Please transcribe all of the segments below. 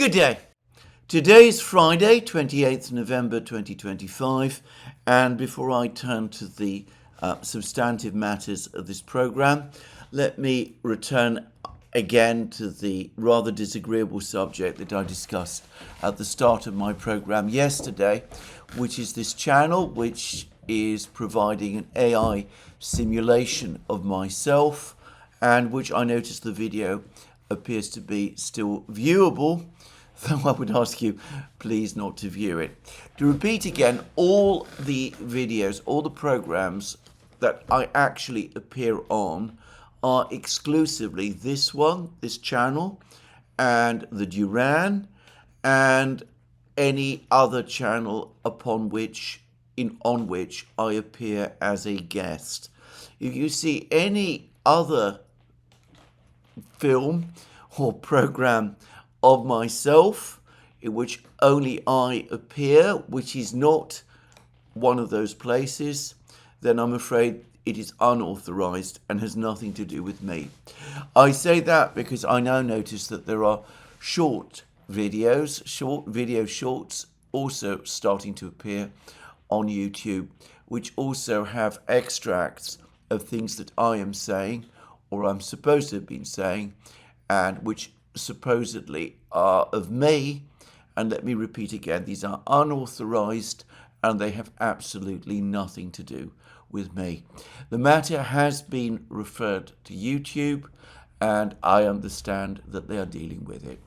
Good day. Today is Friday, 28th November 2025, and before I turn to the substantive matters of this program, let me return again to the rather disagreeable subject that I discussed at the start of my program yesterday, which is this channel which is providing an AI simulation of myself, and which I noticed the video appears to be still viewable, though I would ask you please not to view it. To repeat again, all the videos, all the programs that I actually appear on are exclusively this one, this channel, and the Duran, and any other channel on which I appear as a guest. If you see any other film or program of myself in which only I appear, which is not one of those places, then I'm afraid it is unauthorized and has nothing to do with me. I say that because I now notice that there are short video shorts also starting to appear on YouTube, which also have extracts of things that I am saying or I'm supposed to have been saying, and which supposedly are of me. And let me repeat again, these are unauthorized and they have absolutely nothing to do with me. The matter has been referred to YouTube and I understand that they are dealing with it.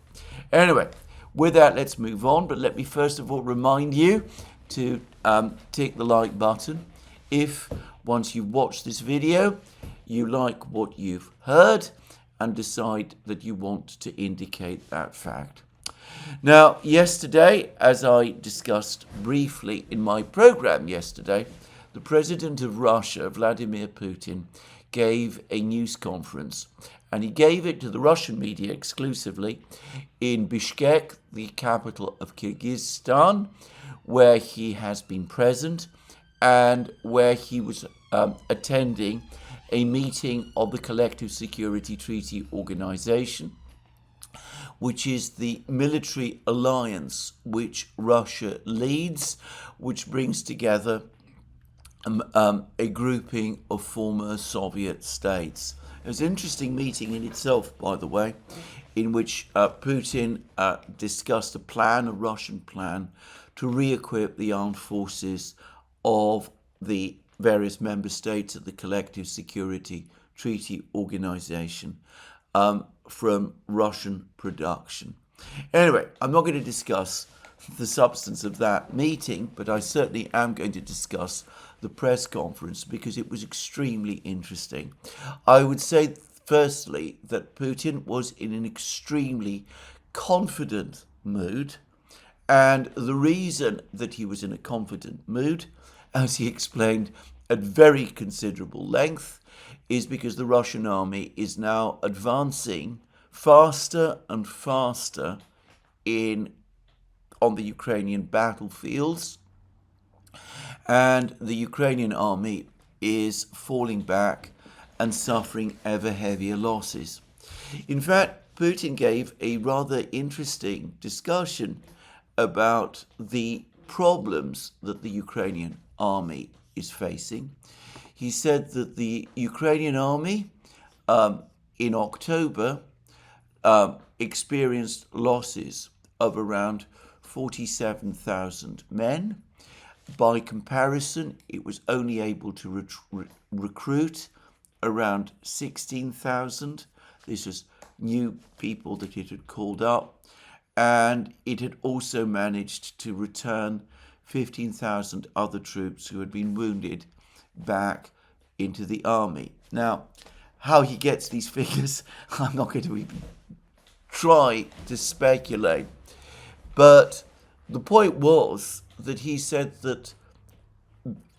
Anyway, with that, let's move on. But let me first of all remind you to tick the like button if, once you've watched this video, you like what you've heard and decide that you want to indicate that fact. Now, yesterday, as I discussed briefly in my program yesterday, the President of Russia, Vladimir Putin, gave a news conference, and he gave it to the Russian media exclusively in Bishkek, the capital of Kyrgyzstan, where he has been present and where he was attending a meeting of the Collective Security Treaty Organization, which is the military alliance which Russia leads, which brings together a grouping of former Soviet states. It was an interesting meeting in itself, by the way, in which Putin discussed a Russian plan, to re-equip the armed forces of the various member states of the Collective Security Treaty Organization from Russian production. Anyway, I'm not going to discuss the substance of that meeting, but I certainly am going to discuss the press conference because it was extremely interesting. I would say, firstly, that Putin was in an extremely confident mood, and the reason that he was in a confident mood, as he explained at very considerable length, is because the Russian army is now advancing faster and faster on the Ukrainian battlefields, and the Ukrainian army is falling back and suffering ever heavier losses. In fact, Putin gave a rather interesting discussion about the problems that the Ukrainian army is facing. He said that the Ukrainian army in October experienced losses of around 47,000 men. By comparison, it was only able to recruit around 16,000. This was new people that it had called up, and it had also managed to return 15,000 other troops who had been wounded back into the army. Now, how he gets these figures, I'm not going to even try to speculate. But the point was that he said that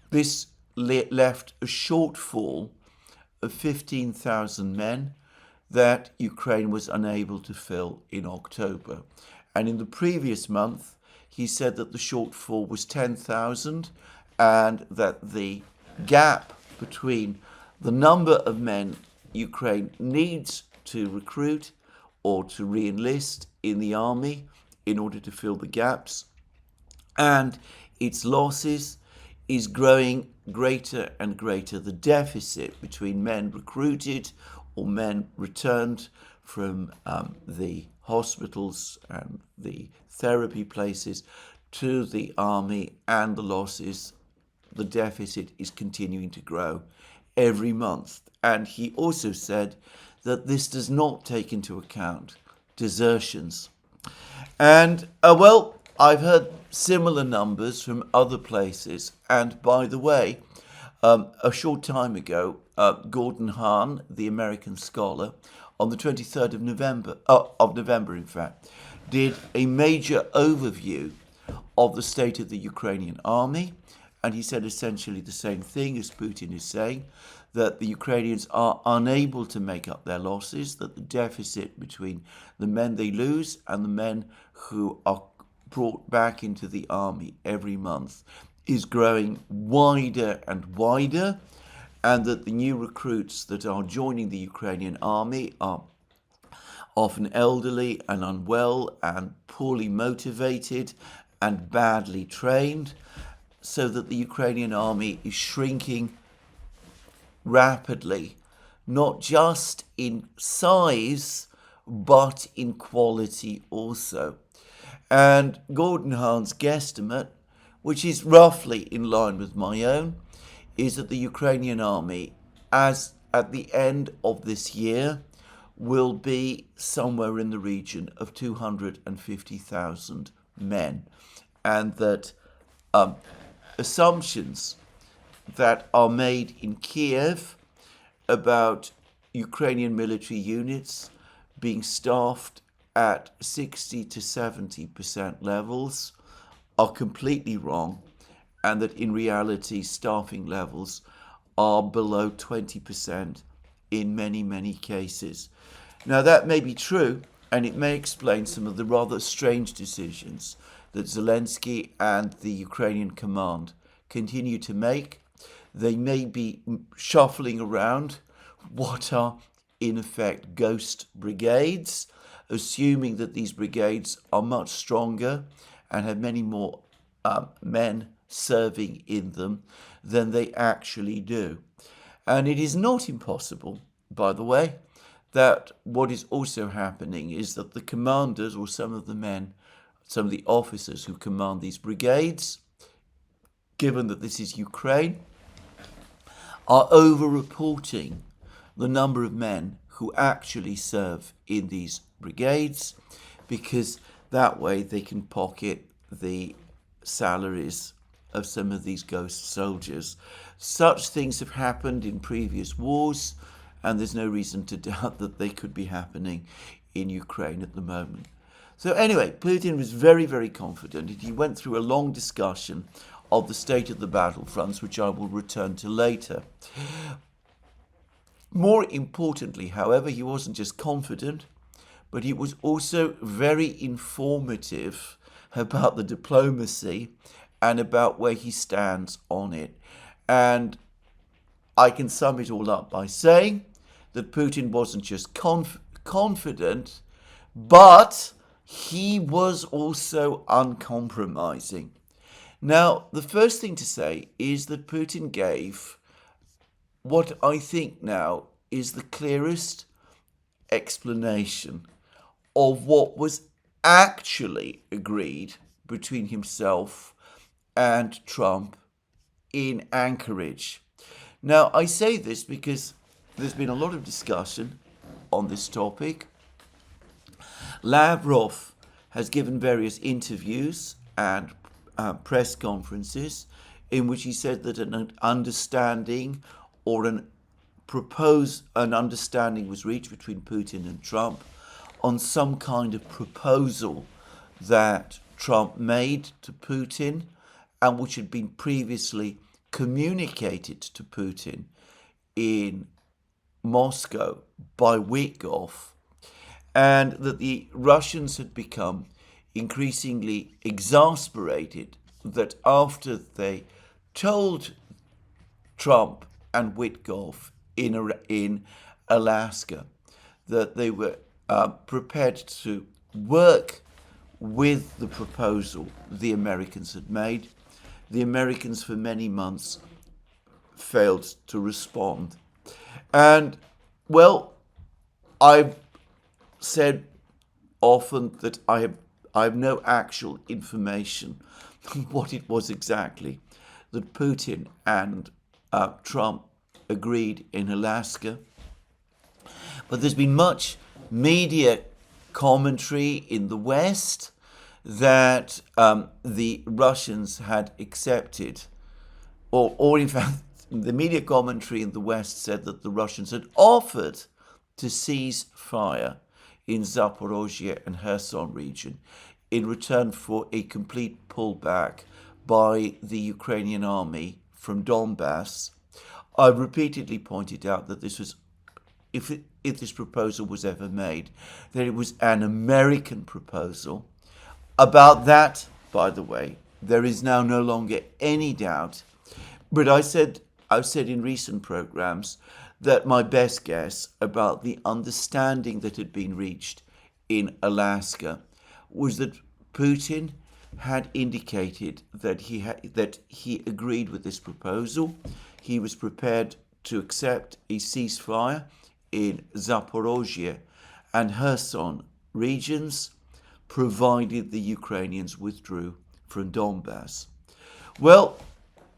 this left a shortfall of 15,000 men that Ukraine was unable to fill in October. And in the previous month, he said that the shortfall was 10,000 and that the gap between the number of men Ukraine needs to recruit or to re-enlist in the army in order to fill the gaps, and its losses is growing greater and greater. The deficit between men recruited or men returned from the hospitals and the therapy places to the army, and the losses, the deficit is continuing to grow every month. And he also said that this does not take into account desertions. And, well, I've heard similar numbers from other places. And by the way, a short time ago, Gordon Hahn, the American scholar, on the 23rd of November, in fact, did a major overview of the state of the Ukrainian army. And he said essentially the same thing as Putin is saying, that the Ukrainians are unable to make up their losses, that the deficit between the men they lose and the men who are brought back into the army every month is growing wider and wider, and that the new recruits that are joining the Ukrainian army are often elderly and unwell and poorly motivated and badly trained, so that the Ukrainian army is shrinking rapidly, not just in size, but in quality also. And Gordon Hahn's guesstimate, which is roughly in line with my own, is that the Ukrainian army, as at the end of this year, will be somewhere in the region of 250,000 men. And that assumptions that are made in Kiev about Ukrainian military units being staffed at 60 to 70% levels are completely wrong, and that in reality staffing levels are below 20% in many, many cases. Now that may be true, and it may explain some of the rather strange decisions that Zelensky and the Ukrainian command continue to make. They may be shuffling around what are in effect ghost brigades, assuming that these brigades are much stronger and have many more men serving in them than they actually do. And it is not impossible, by the way, that what is also happening is that the commanders, or some of the men, some of the officers who command these brigades, given that this is Ukraine, are over-reporting the number of men who actually serve in these brigades, because that way they can pocket the salaries of some of these ghost soldiers. Such things have happened in previous wars, and there's no reason to doubt that they could be happening in Ukraine at the moment. So anyway, Putin was very, very confident. He went through a long discussion of the state of the battlefronts, which I will return to later. More importantly, however, he wasn't just confident, but he was also very informative about the diplomacy and about where he stands on it. And I can sum it all up by saying that Putin wasn't just confident, but he was also uncompromising. Now, the first thing to say is that Putin gave what I think now is the clearest explanation of what was actually agreed between himself and Trump in Anchorage. Now, I say this because there's been a lot of discussion on this topic. Lavrov has given various interviews and press conferences in which he said that an understanding or an understanding was reached between Putin and Trump on some kind of proposal that Trump made to Putin and which had been previously communicated to Putin in Moscow by Withdrawal, and that the Russians had become increasingly exasperated that after they told Trump and Withdrawal in Alaska that they were prepared to work with the proposal the Americans had made. The Americans for many months failed to respond. And, well, I've said often that I have no actual information on what it was exactly that Putin and Trump agreed in Alaska. But there's been much media commentary in the West that the Russians had accepted, or in fact, the media commentary in the West said that the Russians had offered to cease fire in Zaporozhye and Kherson region in return for a complete pullback by the Ukrainian army from Donbass. I've repeatedly pointed out that this was, if this proposal was ever made, that it was an American proposal. About that, by the way, there is now no longer any doubt. But I've said in recent programs that my best guess about the understanding that had been reached in Alaska was that Putin had indicated that he agreed with this proposal. He was prepared to accept a ceasefire in Zaporozhye and Kherson regions, provided the Ukrainians withdrew from Donbass. Well,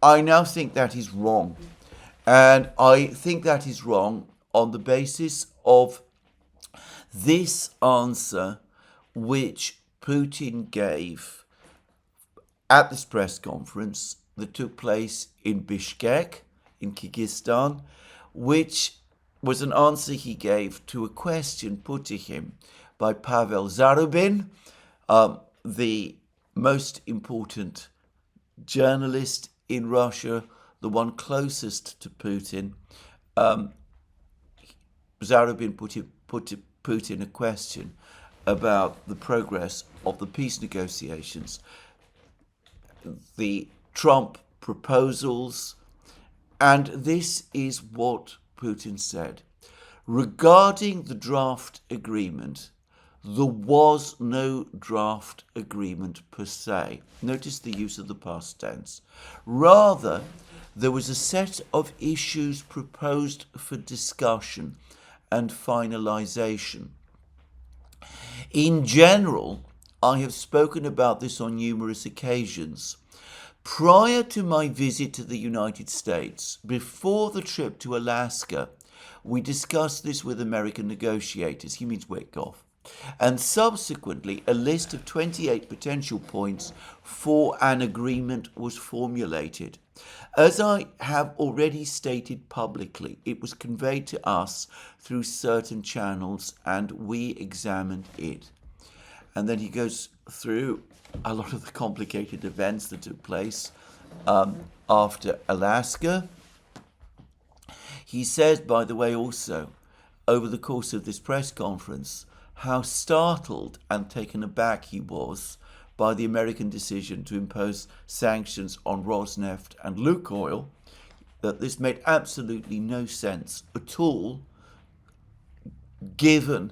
I now think that is wrong. And I think that is wrong on the basis of this answer which Putin gave at this press conference that took place in Bishkek, in Kyrgyzstan, which was an answer he gave to a question put to him by Pavel Zarubin, the most important journalist in Russia, the one closest to Putin. Zarubin put to Putin a question about the progress of the peace negotiations, the Trump proposals, and this is what Putin said. Regarding the draft agreement, there was no draft agreement per se. Notice the use of the past tense. Rather, there was a set of issues proposed for discussion and finalization. In general, I have spoken about this on numerous occasions. Prior to my visit to the United States, before the trip to Alaska, we discussed this with American negotiators. He means Withdrawal. And subsequently, a list of 28 potential points for an agreement was formulated. As I have already stated publicly, it was conveyed to us through certain channels and we examined it. And then he goes through a lot of the complicated events that took place after Alaska. He says, by the way, also, over the course of this press conference, how startled and taken aback he was by the American decision to impose sanctions on Rosneft and Lukoil, that this made absolutely no sense at all, given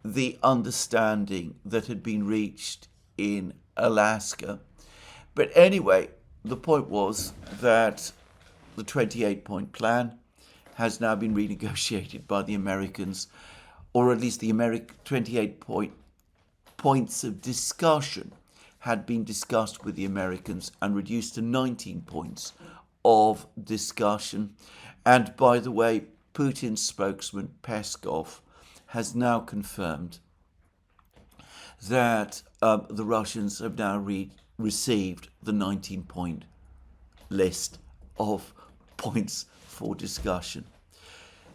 the understanding that had been reached in Alaska. But anyway, the point was that the 28-point plan has now been renegotiated by the Americans, or at least the 28 points of discussion had been discussed with the Americans and reduced to 19 points of discussion. And by the way, Putin's spokesman Peskov has now confirmed that the Russians have now received the 19-point list of points for discussion.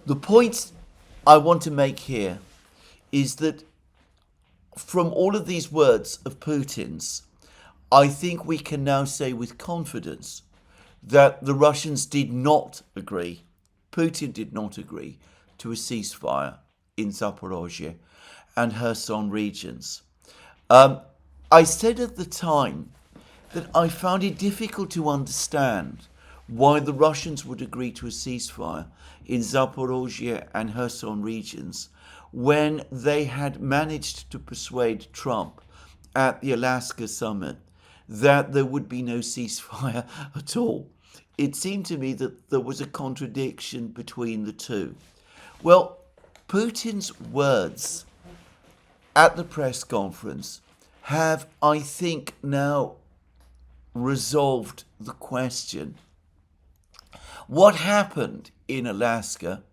The point I want to make here is that from all of these words of Putin's, I think we can now say with confidence that the Russians did not agree, Putin did not agree to a ceasefire in Zaporozhye and Kherson regions. I said at the time that I found it difficult to understand why the Russians would agree to a ceasefire in Zaporozhye and Kherson regions when they had managed to persuade Trump at the Alaska summit that there would be no ceasefire at all. It seemed to me that there was a contradiction between the two. Well, Putin's words at the press conference have, I think, now resolved the question. What happened in Alaska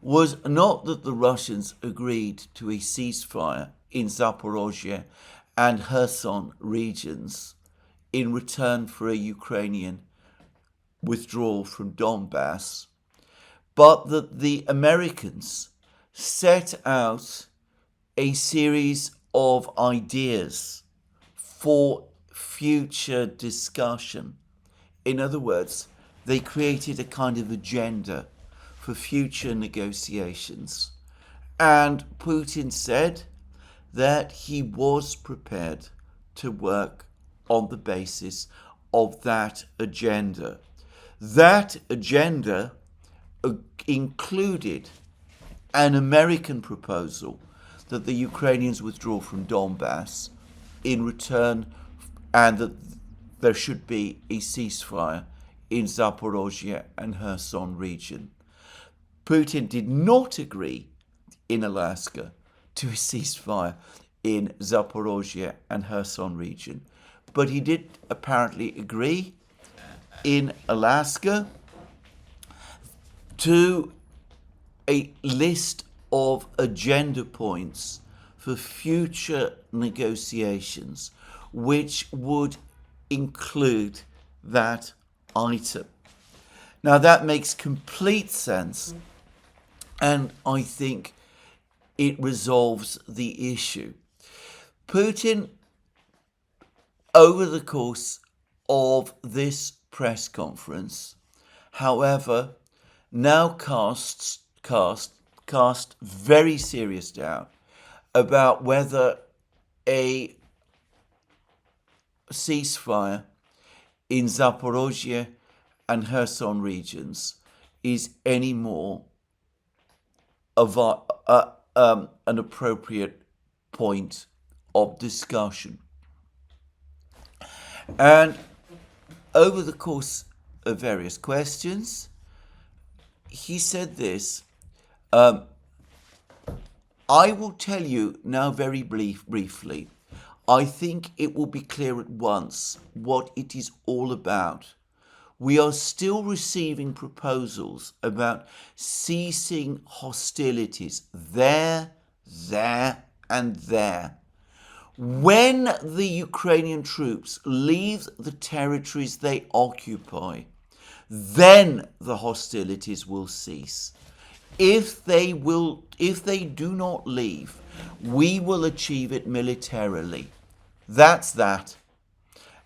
was not that the Russians agreed to a ceasefire in Zaporozhye and Kherson regions in return for a Ukrainian withdrawal from Donbass, but that the Americans set out a series of ideas for future discussion. In other words, they created a kind of agenda for future negotiations. And Putin said that he was prepared to work on the basis of that agenda. That agenda included an American proposal that the Ukrainians withdraw from Donbass in return, and that there should be a ceasefire in Zaporozhye and Kherson region. Putin did not agree in Alaska to a ceasefire in Zaporozhye and Kherson region, but he did apparently agree in Alaska to a list of agenda points for future negotiations, which would include that item. Now that makes complete sense, and I think it resolves the issue. Putin, over the course of this press conference, however, now cast very serious doubt about whether a ceasefire in Zaporozhye and Kherson regions is any more of an appropriate point of discussion. And over the course of various questions, he said this. I will tell you now very briefly. I think it will be clear at once what it is all about. We are still receiving proposals about ceasing hostilities there, and there. When the Ukrainian troops leave the territories they occupy, then the hostilities will cease. If they do not leave, we will achieve it militarily. That's that.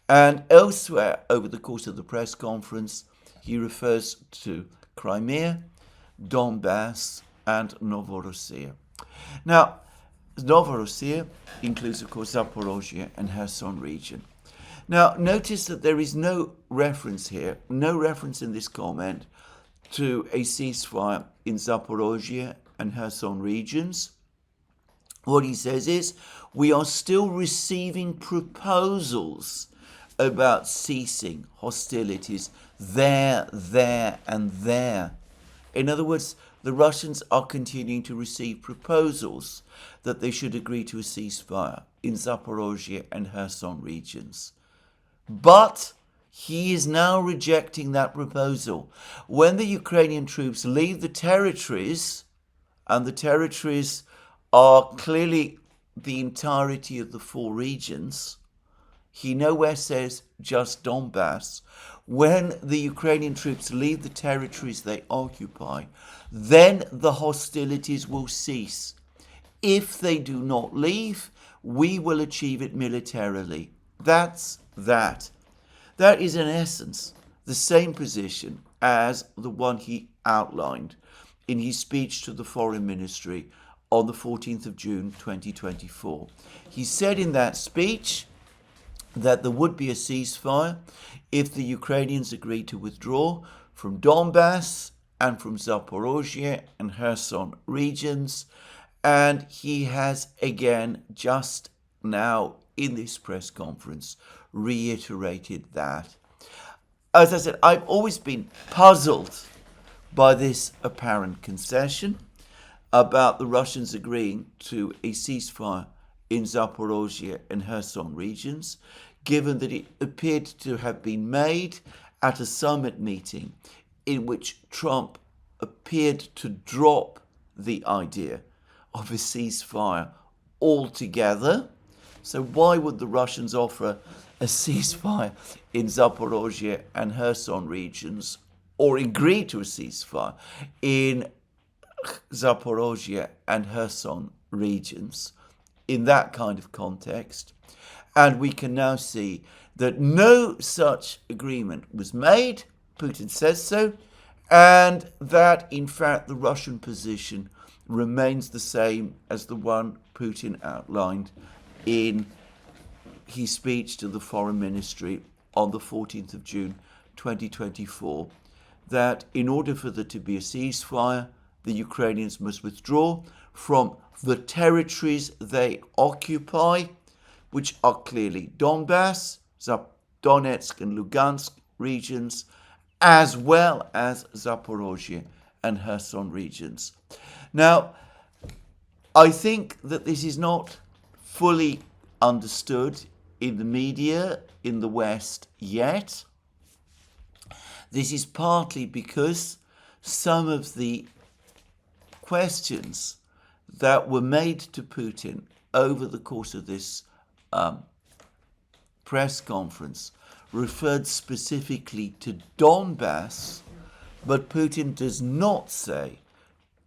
And elsewhere, over the course of the press conference, he refers to Crimea, Donbass, and Novorossiya. Now, Novorossiya includes, of course, Zaporozhye and Kherson region. Now, notice that there is no reference here, no reference in this comment to a ceasefire in Zaporozhye and Kherson regions. What he says is, we are still receiving proposals about ceasing hostilities there, and there. In other words, the Russians are continuing to receive proposals that they should agree to a ceasefire in Zaporozhye and Kherson regions. But he is now rejecting that proposal. When the Ukrainian troops leave the territories, and the territories are clearly the entirety of the four regions, he nowhere says just Donbass. When the Ukrainian troops leave the territories they occupy, then the hostilities will cease. If they do not leave, we will achieve it militarily. That's that. That is in essence the same position as the one he outlined in his speech to the Foreign Ministry on the 14th of June 2024. He said in that speech that there would be a ceasefire if the Ukrainians agreed to withdraw from Donbass and from Zaporozhye and Kherson regions. And he has again just now in this press conference, reiterated that. As I said, I've always been puzzled by this apparent concession about the Russians agreeing to a ceasefire in Zaporozhye and Kherson regions, given that it appeared to have been made at a summit meeting in which Trump appeared to drop the idea of a ceasefire altogether. So why would the Russians offer a ceasefire in Zaporozhye and Kherson regions, or agree to a ceasefire in Zaporozhye and Kherson regions in that kind of context? And we can now see that no such agreement was made. Putin says so, and that in fact the Russian position remains the same as the one Putin outlined in his speech to the Foreign Ministry on the 14th of June 2024, that in order for there to be a ceasefire, the Ukrainians must withdraw from the territories they occupy, which are clearly Donbass, Donetsk and Lugansk regions, as well as Zaporozhye and Kherson regions. Now, I think that this is not fully understood in the media in the West yet. This is partly because some of the questions that were made to Putin over the course of this press conference referred specifically to Donbass, but Putin does not say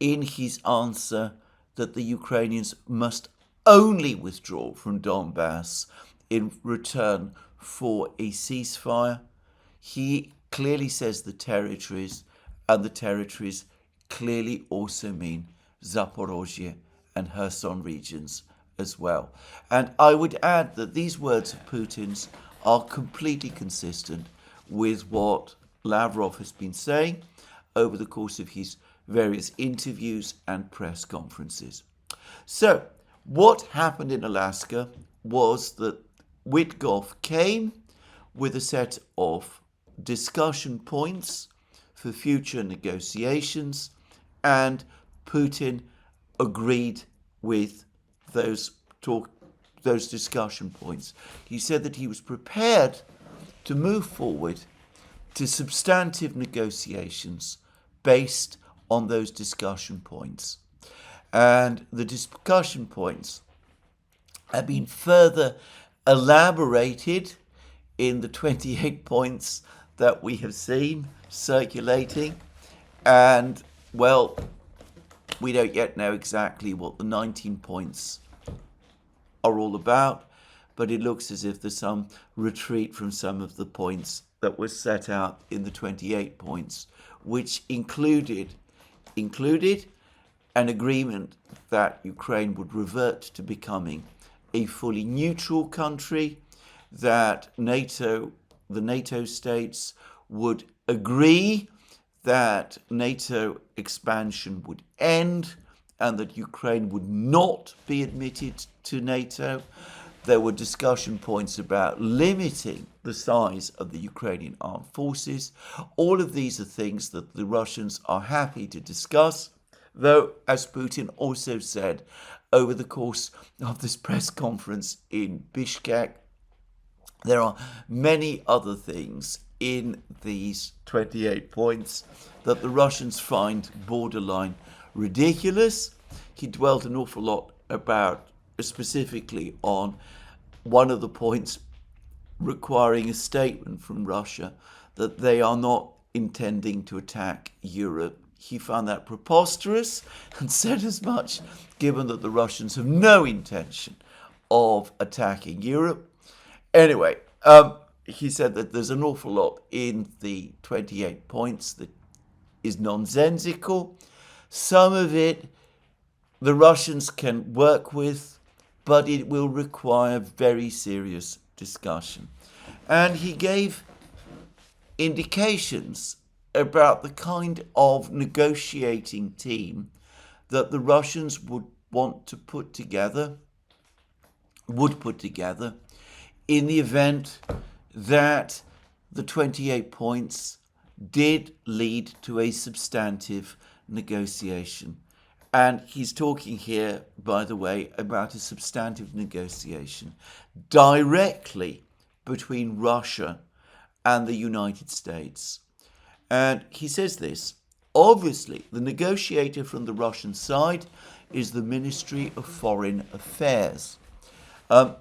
in his answer that the Ukrainians must only withdraw from Donbass in return for a ceasefire. He clearly says the territories, and the territories clearly also mean Zaporozhye and Kherson regions as well. And I would add that these words of Putin's are completely consistent with what Lavrov has been saying over the course of his various interviews and press conferences. So, what happened in Alaska was that Witkoff came with a set of discussion points for future negotiations, and Putin agreed with those discussion points. He said that he was prepared to move forward to substantive negotiations based on those discussion points. And the discussion points have been further elaborated in the 28 points that we have seen circulating. And, well, we don't yet know exactly what the 19 points are all about, but it looks as if there's some retreat from some of the points that were set out in the 28 points, which included an agreement that Ukraine would revert to becoming a fully neutral country, that the NATO states would agree that NATO expansion would end and that Ukraine would not be admitted to NATO. There were discussion points about limiting the size of the Ukrainian armed forces. All of these are things that the Russians are happy to discuss, though, as Putin also said over the course of this press conference in Bishkek, there are many other things in these 28 points that the Russians find borderline ridiculous. He dwelt an awful lot about, specifically on one of the points requiring a statement from Russia that they are not intending to attack Europe. He found that preposterous and said as much, given that the Russians have no intention of attacking Europe. Anyway, he said that there's an awful lot in the 28 points that is nonsensical. Some of it the Russians can work with, but it will require very serious discussion. And he gave indications about the kind of negotiating team that the Russians would want to put together would put together in the event that the 28 points did lead to a substantive negotiation. And he's talking here, by the way, about a substantive negotiation directly between Russia and the United States. And he says this: obviously, the negotiator from the Russian side is the Ministry of Foreign Affairs. A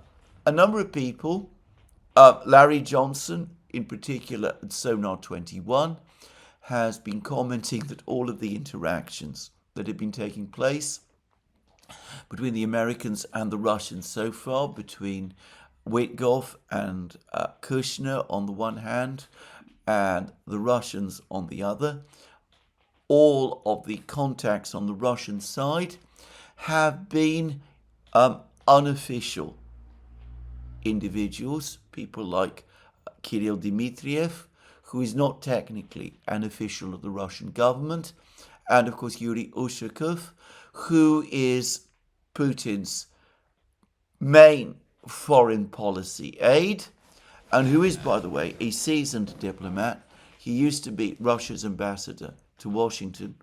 number of people, Larry Johnson in particular at Sonar 21, has been commenting that all of the interactions that have been taking place between the Americans and the Russians so far, between Witkoff and Kushner on the one hand, and the Russians on the other, all of the contacts on the Russian side have been unofficial individuals, people like Kirill Dmitriev, who is not technically an official of the Russian government, and of course Yuri Ushakov, who is Putin's main foreign policy aide, and who is, by the way, a seasoned diplomat. He used to be Russia's ambassador to Washington,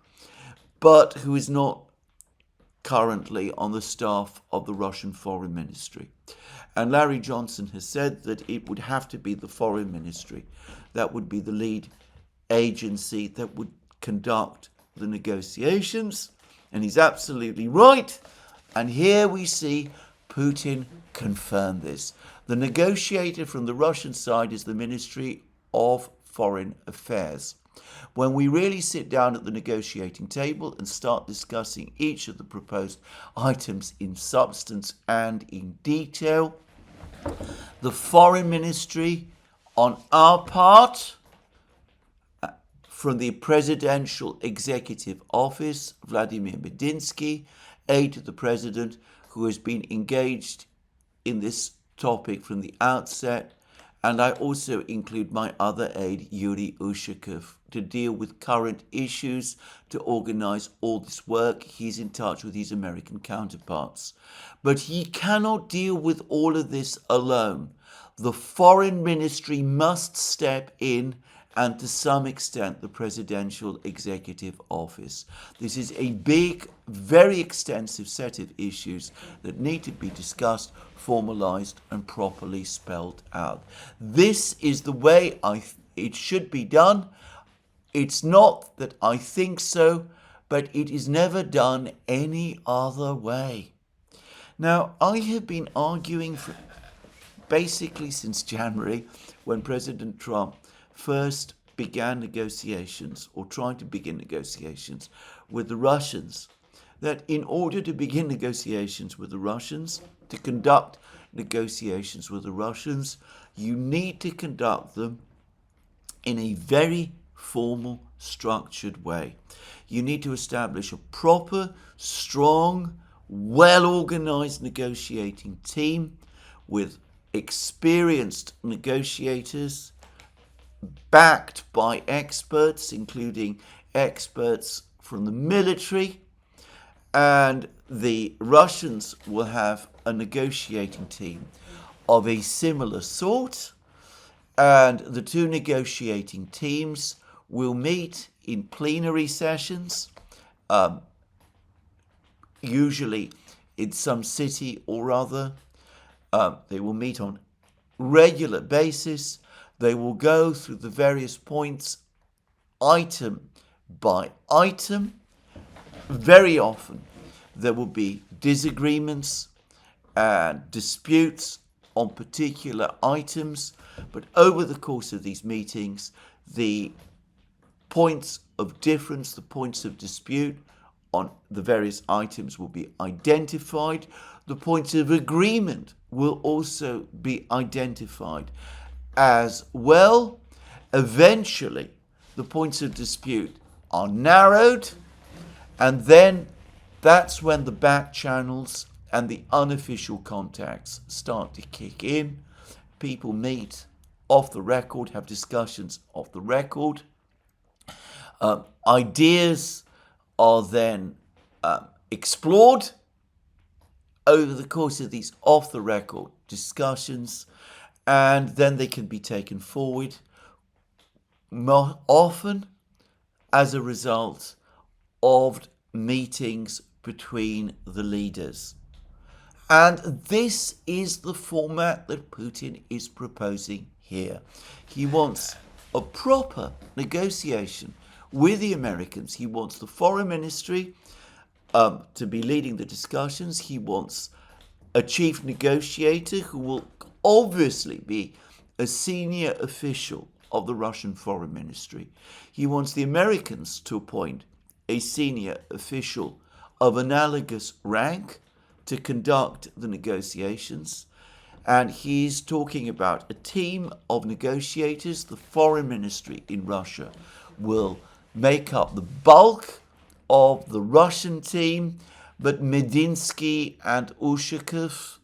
but who is not currently on the staff of the Russian Foreign Ministry. And Larry Johnson has said that it would have to be the Foreign Ministry that would be the lead agency that would conduct the negotiations. And he's absolutely right. And here we see Putin confirm this. The negotiator from the Russian side is the Ministry of Foreign Affairs. When we really sit down at the negotiating table and start discussing each of the proposed items in substance and in detail, the Foreign Ministry, on our part, from the Presidential Executive Office, Vladimir Medinsky, aide to the President, who has been engaged in this topic from the outset, and I also include my other aide, Yuri Ushakov, to deal with current issues, to organize all this work. He's in touch with his American counterparts. But he cannot deal with all of this alone. The Foreign Ministry must step in, and to some extent the Presidential Executive Office. This is a big, very extensive set of issues that need to be discussed, formalized, and properly spelled out. This is the way it should be done. It's not that I think so, but it is never done any other way. Now, I have been arguing for basically since January, when President Trump first began negotiations, or tried to begin negotiations with the Russians, that in order to begin negotiations with the Russians, to conduct negotiations with the Russians, you need to conduct them in a very formal, structured way. You need to establish a proper, strong, well-organized negotiating team with experienced negotiators, backed by experts, including experts from the military, and the Russians will have a negotiating team of a similar sort, and the two negotiating teams will meet in plenary sessions, usually in some city or other. They will meet on regular basis. They will go through the various points, item by item. Very often there will be disagreements and disputes on particular items, but over the course of these meetings, the points of difference, the points of dispute on the various items will be identified. The points of agreement will also be identified as well. Eventually, the points of dispute are narrowed, and then that's when the back channels and the unofficial contacts start to kick in. People meet off the record, have discussions off the record. Ideas are then explored over the course of these off-the-record discussions, and then they can be taken forward, more often as a result of meetings between the leaders. And this is the format that Putin is proposing here. He wants a proper negotiation with the Americans. He wants the foreign ministry to be leading the discussions. He wants a chief negotiator who will obviously be a senior official of the Russian foreign ministry. He wants the Americans to appoint a senior official of analogous rank to conduct the negotiations. And he's talking about a team of negotiators. The foreign ministry in Russia will make up the bulk of the Russian team, but Medinsky and Ushakov,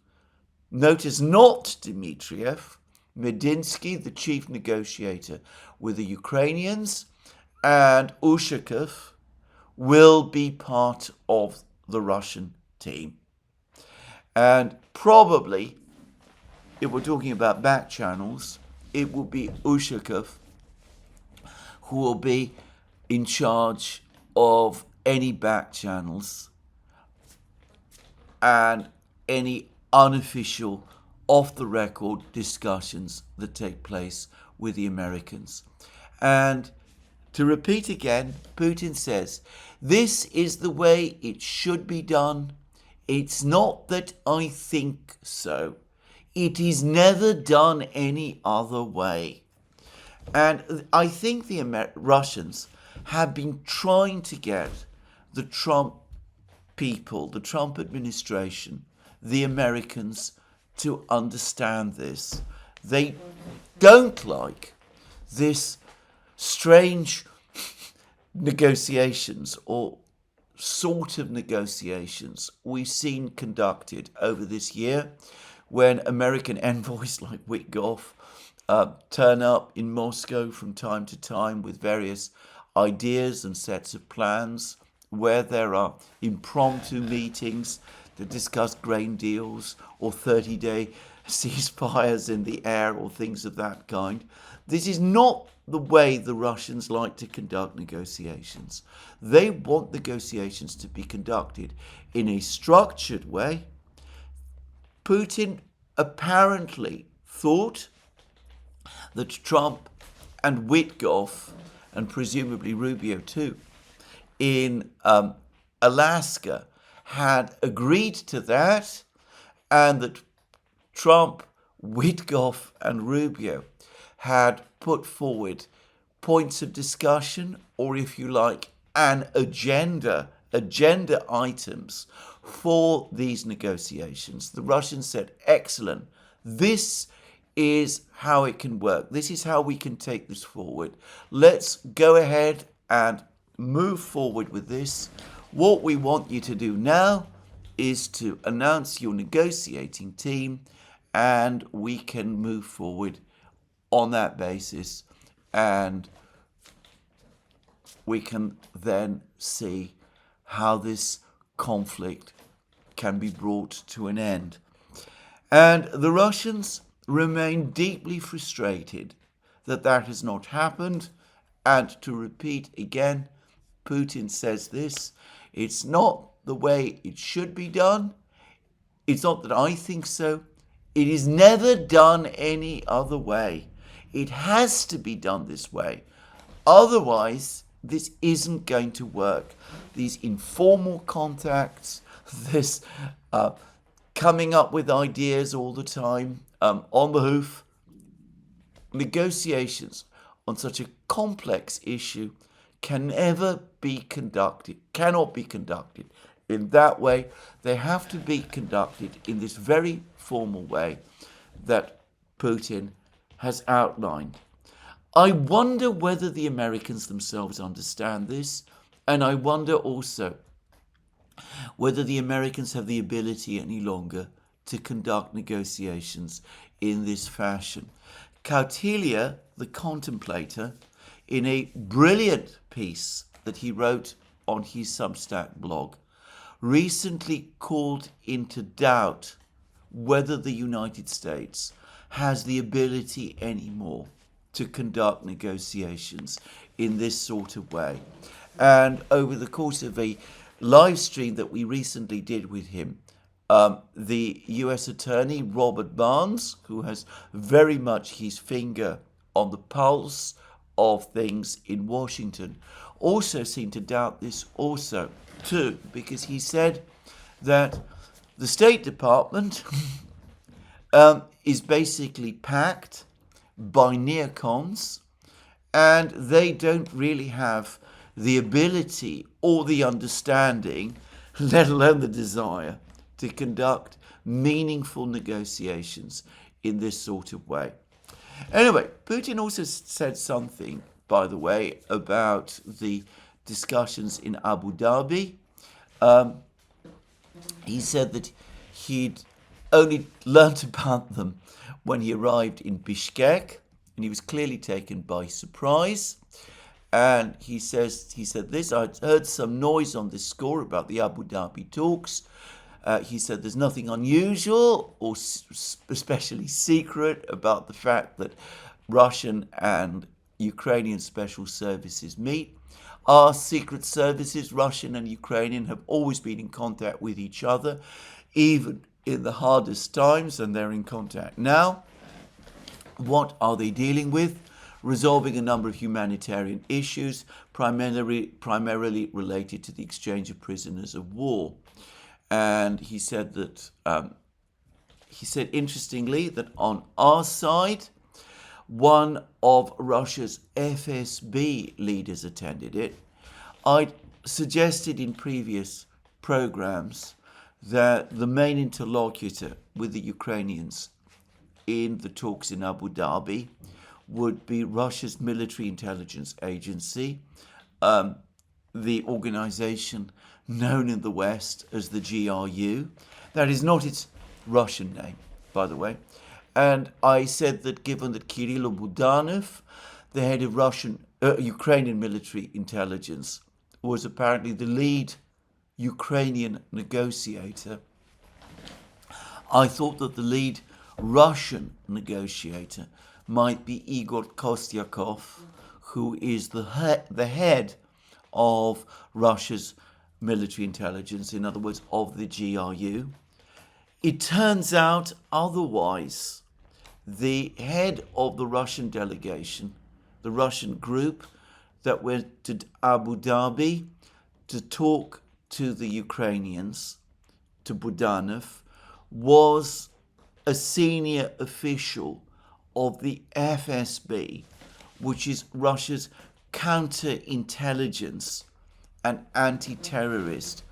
notice not Dmitriev, Medinsky, the chief negotiator with the Ukrainians, and Ushakov will be part of the Russian team. And probably, if we're talking about back channels, it will be Ushakov who will be in charge of any back channels and any unofficial, off-the-record discussions that take place with the Americans. And to repeat again, Putin says, this is the way it should be done. It's not that I think so. It is never done any other way. And I think the Russians have been trying to get the Trump people, the Trump administration, the Americans to understand this. They don't like this strange negotiations or sort of negotiations we've seen conducted over this year when American envoys like Withdrawal turn up in Moscow from time to time with various ideas and sets of plans, where there are impromptu meetings to discuss grain deals or 30-day ceasefires in the air or things of that kind. This is not the way the Russians like to conduct negotiations. They want negotiations to be conducted in a structured way. Putin apparently thought that Trump and Witkoff, and presumably Rubio too, in Alaska had agreed to that, and that Trump, Witkoff and Rubio had put forward points of discussion, or if you like, an agenda items for these negotiations. The Russians said, excellent, this is how it can work. This is how we can take this forward. Let's go ahead and move forward with this. What we want you to do now is to announce your negotiating team, and we can move forward on that basis, and we can then see how this conflict can be brought to an end. And the Russians remain deeply frustrated that that has not happened. And to repeat again, Putin says this, it's not the way it should be done. It's not that I think so. It is never done any other way. It has to be done this way. Otherwise, this isn't going to work. These informal contacts, this coming up with ideas all the time, on the hoof, negotiations on such a complex issue cannot be conducted in that way. They have to be conducted in this very formal way that Putin has outlined. I wonder whether the Americans themselves understand this, and I wonder also whether the Americans have the ability any longer to conduct negotiations in this fashion. Kautilya, the contemplator, in a brilliant piece that he wrote on his Substack blog, recently called into doubt whether the United States has the ability anymore to conduct negotiations in this sort of way. And over the course of a live stream that we recently did with him, the US Attorney, Robert Barnes, who has very much his finger on the pulse of things in Washington, also seemed to doubt this also too, because he said that the State Department is basically packed by neocons, and they don't really have the ability or the understanding, let alone the desire, to conduct meaningful negotiations in this sort of way. Anyway, Putin also said something, by the way, about the discussions in Abu Dhabi. He said that he'd only learnt about them when he arrived in Bishkek, and he was clearly taken by surprise. And he said this: "I heard some noise on this score about the Abu Dhabi talks." He said there's nothing unusual or especially secret about the fact that Russian and Ukrainian special services meet. Our secret services, Russian and Ukrainian, have always been in contact with each other, even in the hardest times, and they're in contact now. What are they dealing with? Resolving a number of humanitarian issues, primarily related to the exchange of prisoners of war. And he said that, interestingly, that on our side, one of Russia's FSB leaders attended it. I suggested in previous programs that the main interlocutor with the Ukrainians in the talks in Abu Dhabi would be Russia's military intelligence agency, the organization known in the West as the GRU. That is not its Russian name, by the way. And I said that given that Kirill Budanov, the head of Ukrainian military intelligence, was apparently the lead Ukrainian negotiator, I thought that the lead Russian negotiator might be Igor Kostyakov, who is the head of Russia's military intelligence, in other words, of the GRU. It turns out otherwise. The head of the Russian delegation, the Russian group that went to Abu Dhabi to talk to the Ukrainians, to Budanov, was a senior official of the FSB, which is Russia's counterintelligence and anti-terrorist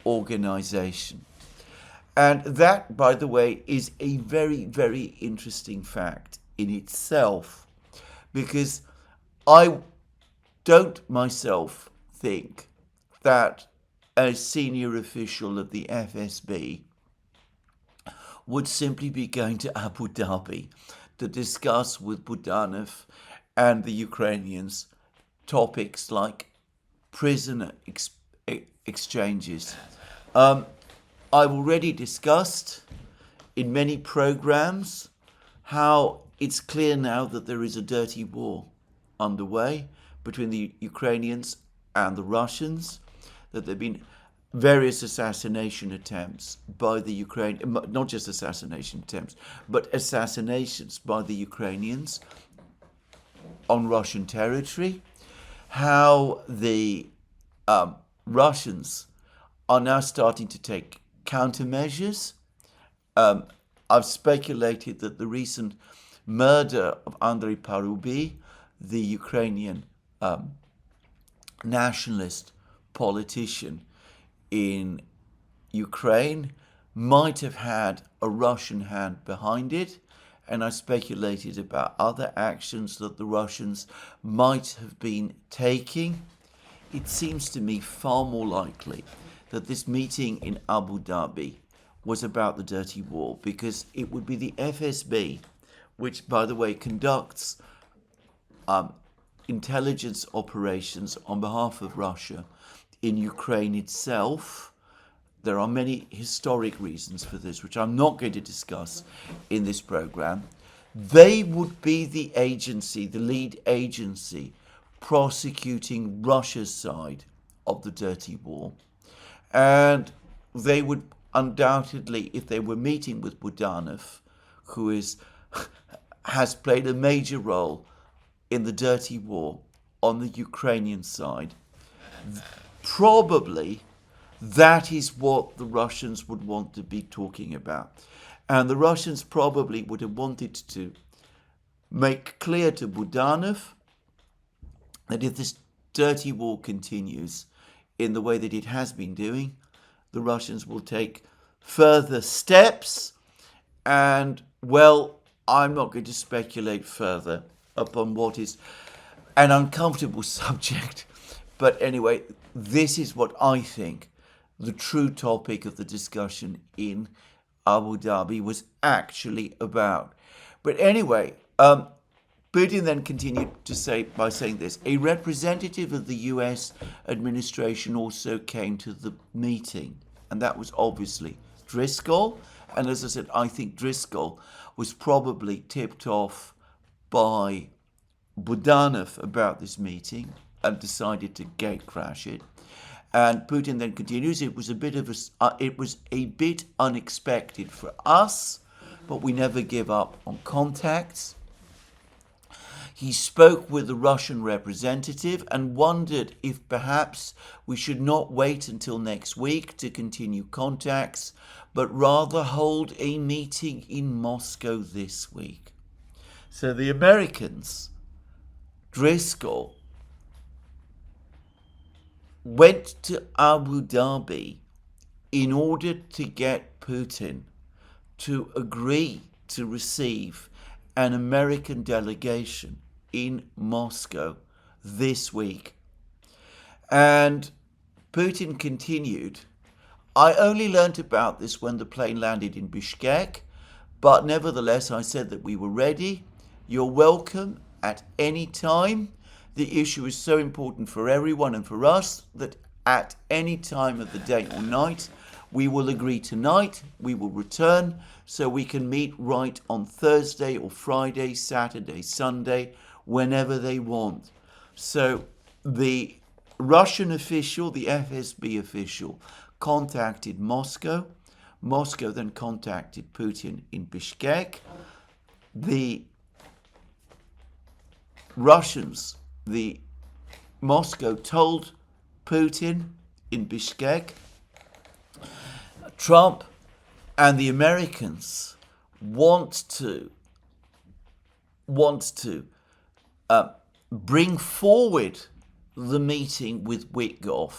organization. And that, by the way, is a very, very interesting fact in itself, because I don't myself think that a senior official of the FSB would simply be going to Abu Dhabi to discuss with Budanov and the Ukrainians topics like prisoner exchanges. I've already discussed in many programs how it's clear now that there is a dirty war underway between the Ukrainians and the Russians, that there have been various assassination attempts by the Ukrainians, not just assassination attempts, but assassinations by the Ukrainians on Russian territory, how the Russians are now starting to take countermeasures. I've speculated that the recent murder of Andrei Parubi, the Ukrainian nationalist politician in Ukraine, might have had a Russian hand behind it. And I speculated about other actions that the Russians might have been taking. It seems to me far more likely that this meeting in Abu Dhabi was about the dirty war, because it would be the FSB, which, by the way, conducts intelligence operations on behalf of Russia in Ukraine itself, there are many historic reasons for this, which I'm not going to discuss in this program. They would be the agency, the lead agency, prosecuting Russia's side of the dirty war. And they would undoubtedly, if they were meeting with Budanov, who has played a major role in the dirty war on the Ukrainian side, probably that is what the Russians would want to be talking about. And the Russians probably would have wanted to make clear to Budanov that if this dirty war continues in the way that it has been doing, the Russians will take further steps. And, well, I'm not going to speculate further upon what is an uncomfortable subject. But anyway, this is what I think the true topic of the discussion in Abu Dhabi was actually about. But anyway, Putin then continued to say by saying this: a representative of the US administration also came to the meeting, and that was obviously Driscoll. And as I said, I think Driscoll was probably tipped off by Budanov about this meeting and decided to gate crash it. And Putin then continues, it was a bit unexpected for us, but we never give up on contacts. He spoke with the Russian representative and wondered if perhaps we should not wait until next week to continue contacts, but rather hold a meeting in Moscow this week. So the Americans, Driscoll, went to Abu Dhabi in order to get Putin to agree to receive an American delegation in Moscow this week. And Putin continued, I only learnt about this when the plane landed in Bishkek, but nevertheless I said that we were ready. You're welcome at any time. The issue is so important for everyone and for us that at any time of the day or night, we will agree tonight, we will return, so we can meet right on Thursday or Friday, Saturday, Sunday, whenever they want. So the Russian official, the FSB official, contacted Moscow. Moscow then contacted Putin in Bishkek. The Russians, the Moscow told Putin in Bishkek, Trump and the Americans want to bring forward the meeting with Withdrawal,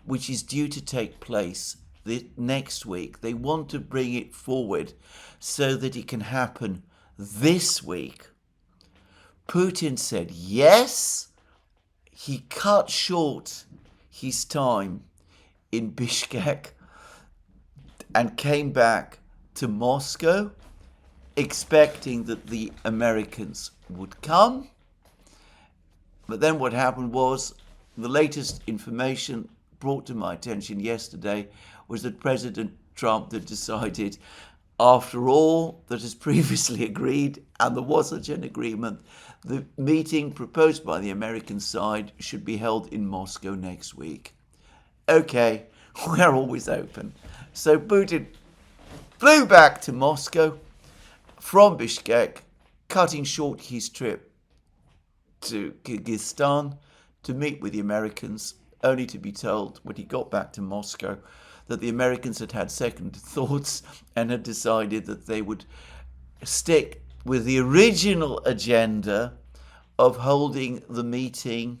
which is due to take place next week. They want to bring it forward so that it can happen this week. Putin said yes. He cut short his time in Bishkek and came back to Moscow, expecting that the Americans would come. But then what happened was, the latest information brought to my attention yesterday was that President Trump had decided, after all that is previously agreed, and there was such an agreement, the meeting proposed by the American side should be held in Moscow next week. Okay, we're always open. So Putin flew back to Moscow from Bishkek, cutting short his trip to Kyrgyzstan to meet with the Americans, only to be told when he got back to Moscow that the Americans had second thoughts and had decided that they would stick with the original agenda of holding the meeting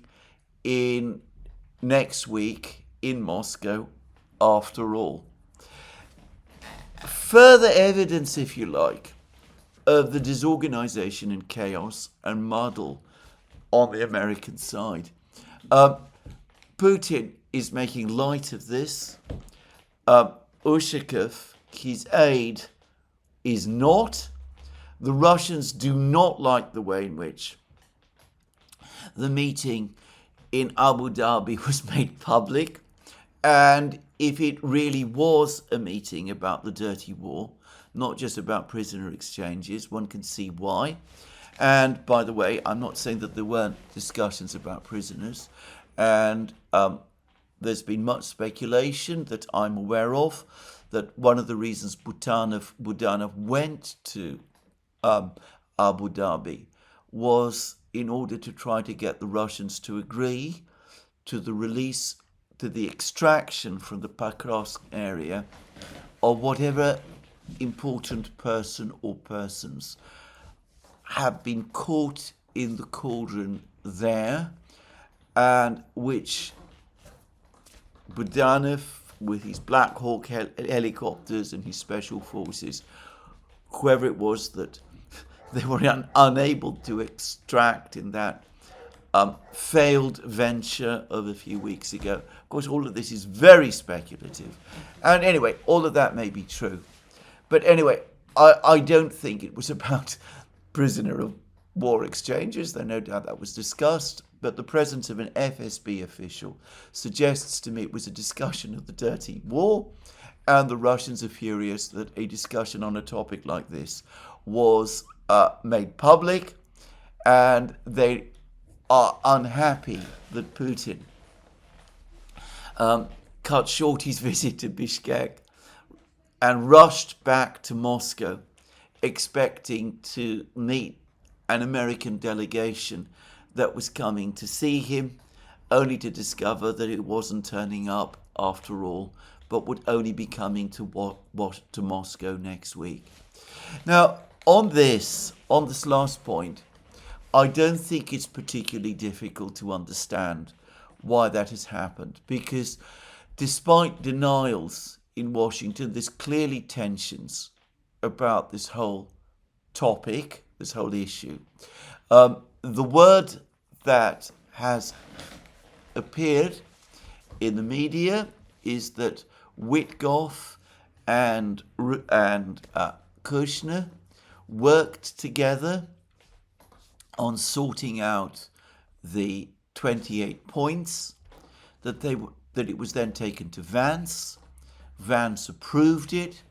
in next week in Moscow after all. Further evidence, if you like, of the disorganization and chaos and muddle on the American side. Putin is making light of this. Ushakov, his aide, is not. The Russians do not like the way in which the meeting in Abu Dhabi was made public, and if it really was a meeting about the dirty war, not just about prisoner exchanges, one can see why. And by the way, I'm not saying that there weren't discussions about prisoners. And there's been much speculation that I'm aware of that one of the reasons Budanov went to Abu Dhabi was in order to try to get the Russians to agree to the release, to the extraction from the Pakrovsk area of whatever important person or persons have been caught in the cauldron there, and which Budanov, with his Black Hawk helicopters and his special forces, whoever it was that they were unable to extract in that failed venture of a few weeks ago. Of course, all of this is very speculative. And anyway, all of that may be true. But anyway, I don't think it was about prisoner of war exchanges, though no doubt that was discussed. But the presence of an FSB official suggests to me it was a discussion of the dirty war, and the Russians are furious that a discussion on a topic like this was made public, and they are unhappy that Putin cut short his visit to Bishkek and rushed back to Moscow, expecting to meet an American delegation that was coming to see him, only to discover that it wasn't turning up after all, but would only be coming to Moscow next week. Now, on this last point, I don't think it's particularly difficult to understand why that has happened, because despite denials in Washington, there's clearly tensions about this whole topic, this whole issue. The word that has appeared in the media is that Witkoff and Kushner worked together on sorting out the 28 points, that it was then taken to Vance. Vance approved it.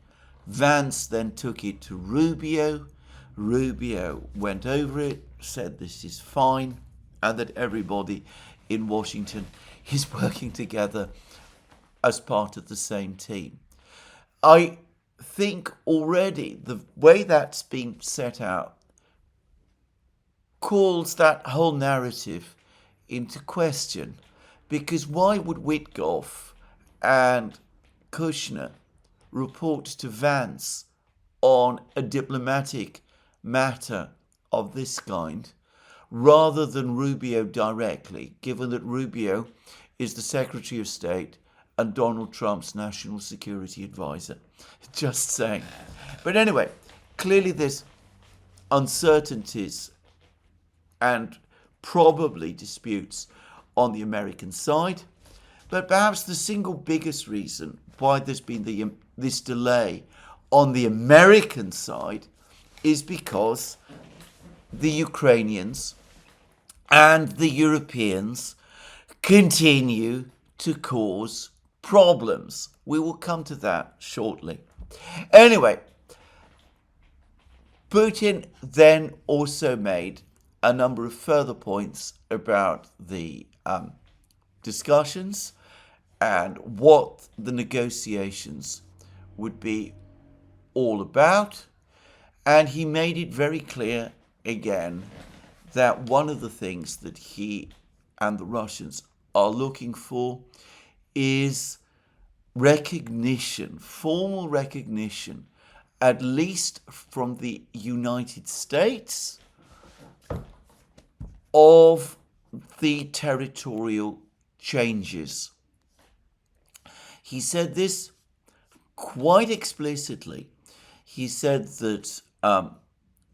Vance then took it to Rubio. Rubio went over it, said this is fine, and that everybody in Washington is working together as part of the same team. I think already the way that's been set out calls that whole narrative into question, because why would Witkoff and Kushner report to Vance on a diplomatic matter of this kind rather than Rubio directly, given that Rubio is the Secretary of State and Donald Trump's national security advisor? Just saying. But anyway, clearly there's uncertainties and probably disputes on the American side. But perhaps the single biggest reason why there's been this delay on the American side is because the Ukrainians and the Europeans continue to cause problems. We will come to that shortly. Anyway, Putin then also made a number of further points about the discussions and what the negotiations would be all about. And he made it very clear again that one of the things that he and the Russians are looking for is recognition, formal recognition, at least from the United States, of the territorial changes. He said this quite explicitly. He said that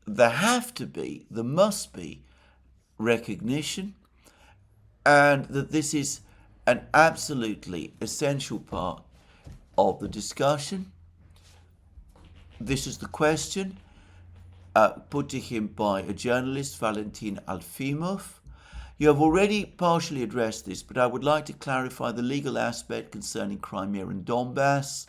there must be recognition, and that this is an absolutely essential part of the discussion. This is the question put to him by a journalist, Valentin Alfimov. You have already partially addressed this, but I would like to clarify the legal aspect concerning Crimea and Donbass.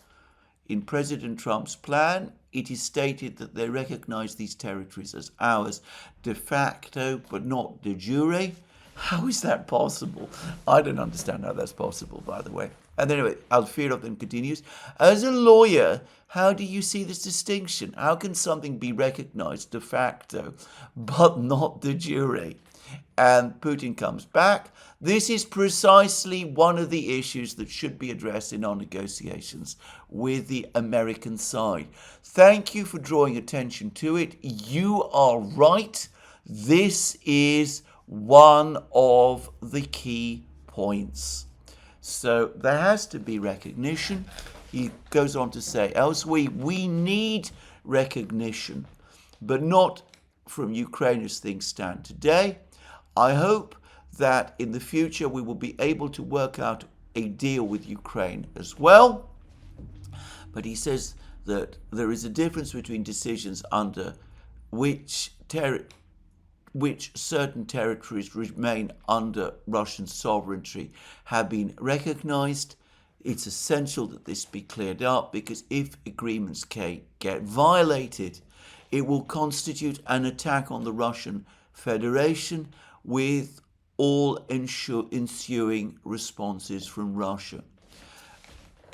In President Trump's plan, it is stated that they recognize these territories as ours de facto, but not de jure. How is that possible? I don't understand how that's possible, by the way. And anyway, Alfirov then continues, as a lawyer, how do you see this distinction? How can something be recognized de facto, but not de jure? And Putin comes back. This is precisely one of the issues that should be addressed in our negotiations with the American side. Thank you for drawing attention to it. You are right. This is one of the key points. So there has to be recognition. He goes on to say, else we need recognition, but not from Ukraine as things stand today. I hope that in the future we will be able to work out a deal with Ukraine as well. But he says that there is a difference between decisions under which certain territories remain under Russian sovereignty have been recognized. It's essential that this be cleared up, because if agreements get violated, it will constitute an attack on the Russian Federation with all ensuing responses from Russia.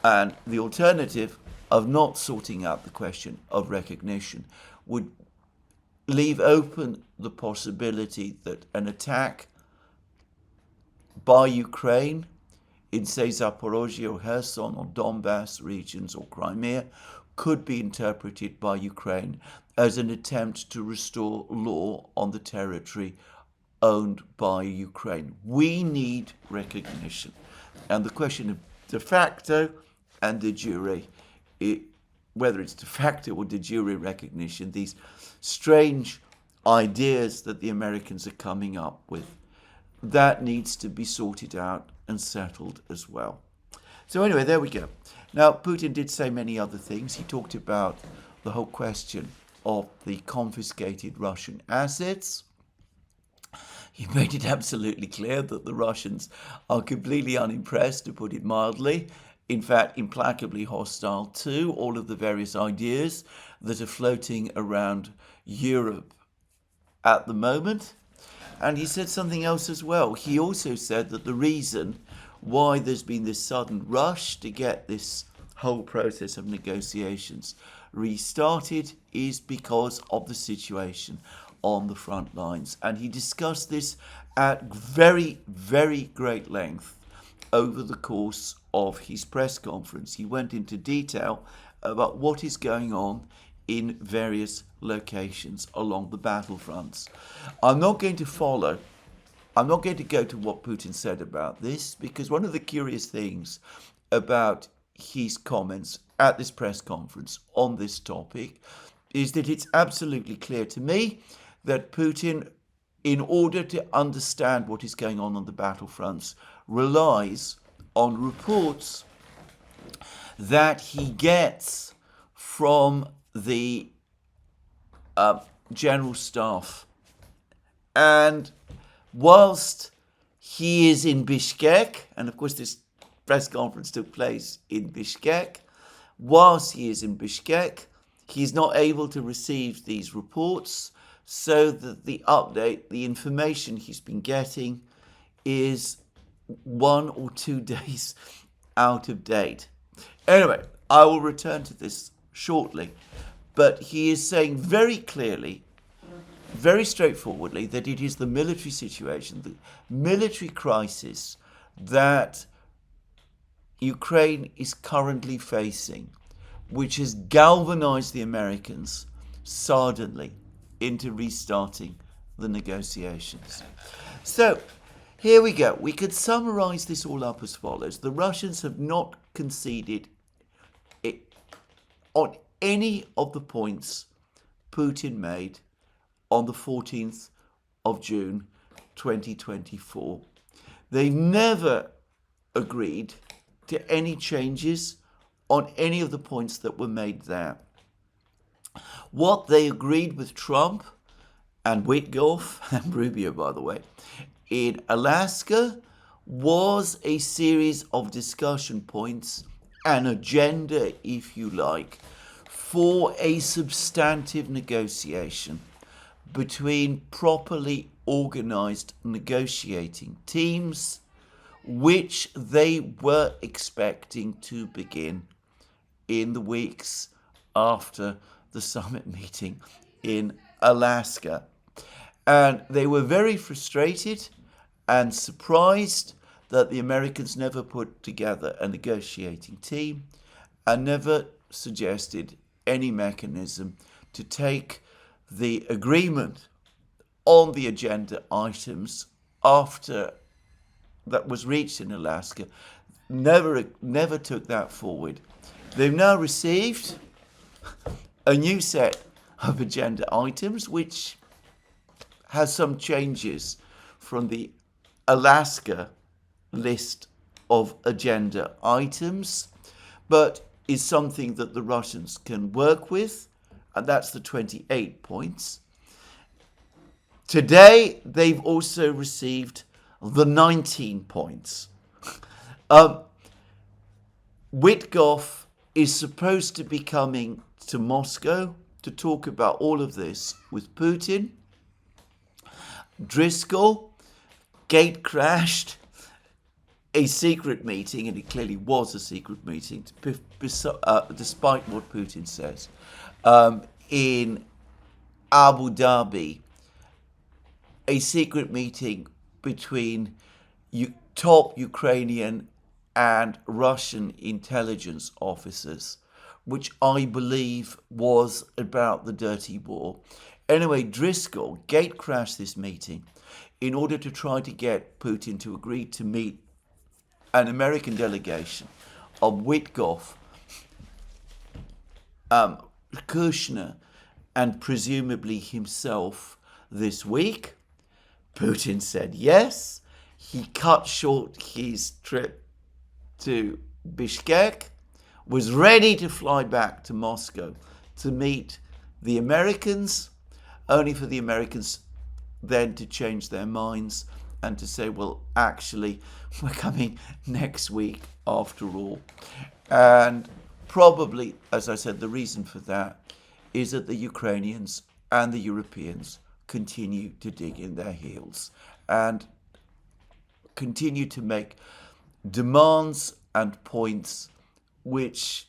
And the alternative of not sorting out the question of recognition would leave open the possibility that an attack by Ukraine in, say, Zaporozhye or Kherson or Donbass regions or Crimea could be interpreted by Ukraine as an attempt to restore law on the territory owned by Ukraine. We need recognition. And the question of de facto and de jure, whether it's de facto or de jure recognition, these strange ideas that the Americans are coming up with, that needs to be sorted out and settled as well. So anyway, there we go. Now, Putin did say many other things. He talked about the whole question of the confiscated Russian assets. He made it absolutely clear that the Russians are completely unimpressed, to put it mildly. In fact, implacably hostile to all of the various ideas that are floating around Europe at the moment. And he said something else as well. He also said that the reason why there's been this sudden rush to get this whole process of negotiations restarted is because of the situation on the front lines. And he discussed this at very, very great length over the course of his press conference. He went into detail about what is going on in various locations along the battlefronts. I'm not going to go to what Putin said about this, because one of the curious things about his comments at this press conference on this topic is that it's absolutely clear to me that Putin, in order to understand what is going on the battlefronts, relies on reports that he gets from the General Staff. And whilst he is in Bishkek, and of course this press conference took place in Bishkek, whilst he is in Bishkek, he's not able to receive these reports, so that the update, the information he's been getting is 1 or 2 days out of date. Anyway, I will return to this shortly, but he is saying very clearly, very straightforwardly, that it is the military situation, the military crisis that Ukraine is currently facing, which has galvanized the Americans suddenly into restarting the negotiations. So here we go. We could summarize this all up as follows. The Russians have not conceded on any of the points Putin made on the 14th of June 2024. They've never agreed to any changes on any of the points that were made there. What they agreed with Trump and Withdrawal and Rubio, by the way, in Alaska was a series of discussion points, an agenda, if you like, for a substantive negotiation between properly organized negotiating teams, which they were expecting to begin in the weeks after the summit meeting in Alaska. And they were very frustrated and surprised that the Americans never put together a negotiating team and never suggested any mechanism to take the agreement on the agenda items after that was reached in Alaska, never took that forward. They've now received a new set of agenda items, which has some changes from the Alaska list of agenda items, but is something that the Russians can work with, and that's the 28 points. Today, they've also received the 19 points. Witkoff is supposed to be coming to Moscow to talk about all of this with Putin. Driscoll gate crashed a secret meeting, and it clearly was a secret meeting, despite what Putin says, in Abu Dhabi, a secret meeting between top Ukrainian and Russian intelligence officers, which I believe was about the dirty war. Anyway, Driscoll gate crashed this meeting in order to try to get Putin to agree to meet an American delegation of Witkoff, Kushner, and presumably himself this week. Putin said yes. He cut short his trip to Bishkek, was ready to fly back to Moscow to meet the Americans, only for the Americans then to change their minds and to say, well, actually, we're coming next week after all. And probably, as I said, the reason for that is that the Ukrainians and the Europeans continue to dig in their heels and continue to make demands and points which,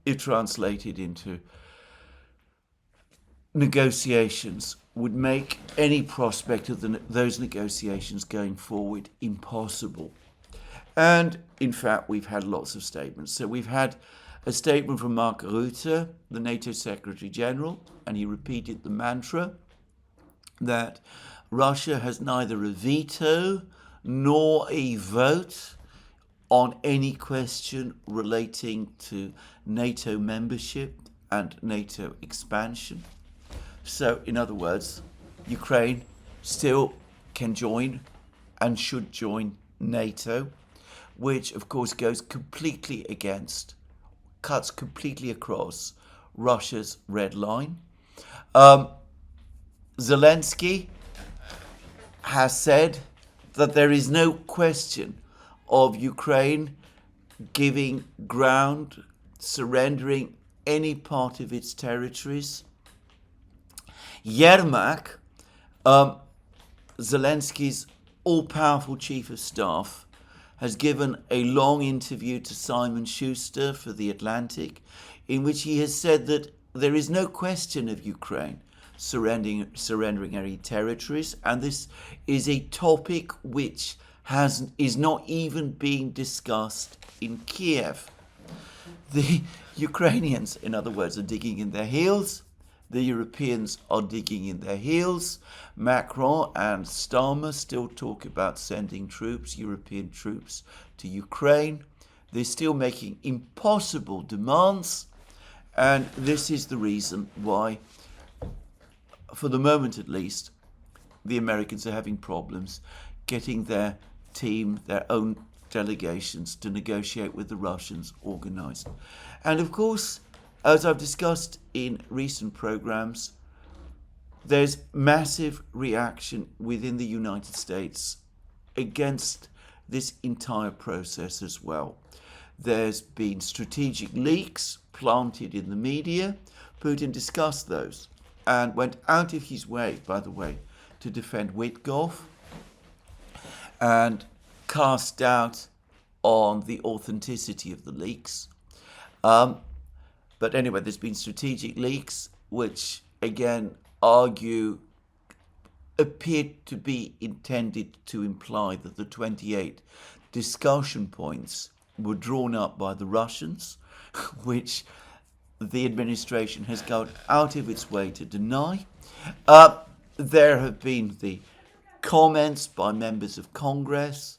if translated into negotiations, would make any prospect of those negotiations going forward impossible. And in fact, we've had lots of statements. So we've had a statement from Mark Rutte, the NATO Secretary General, and he repeated the mantra that Russia has neither a veto nor a vote on any question relating to NATO membership and NATO expansion. So, in other words, Ukraine still can join and should join NATO, which of course goes completely against, cuts completely across Russia's red line. Zelensky has said that there is no question of Ukraine giving ground, surrendering any part of its territories. Yermak, Zelensky's all-powerful chief of staff, has given a long interview to Simon Schuster for The Atlantic, in which he has said that there is no question of Ukraine surrendering any territories, and this is a topic which is not even being discussed in Kiev. The Ukrainians, in other words, are digging in their heels. The Europeans are digging in their heels. Macron and Starmer still talk about sending troops, European troops, to Ukraine. They're still making impossible demands, and this is the reason why, for the moment at least, the Americans are having problems getting their team, their own delegations, to negotiate with the Russians organized. And of course, as I've discussed in recent programs, there's massive reaction within the United States against this entire process as well. There's been strategic leaks planted in the media. Putin discussed those and went out of his way, by the way, to defend Withdrawal and cast doubt on the authenticity of the leaks. But anyway, there's been strategic leaks which, again, appeared to be intended to imply that the 28 discussion points were drawn up by the Russians, which the administration has gone out of its way to deny. There have been the comments by members of Congress,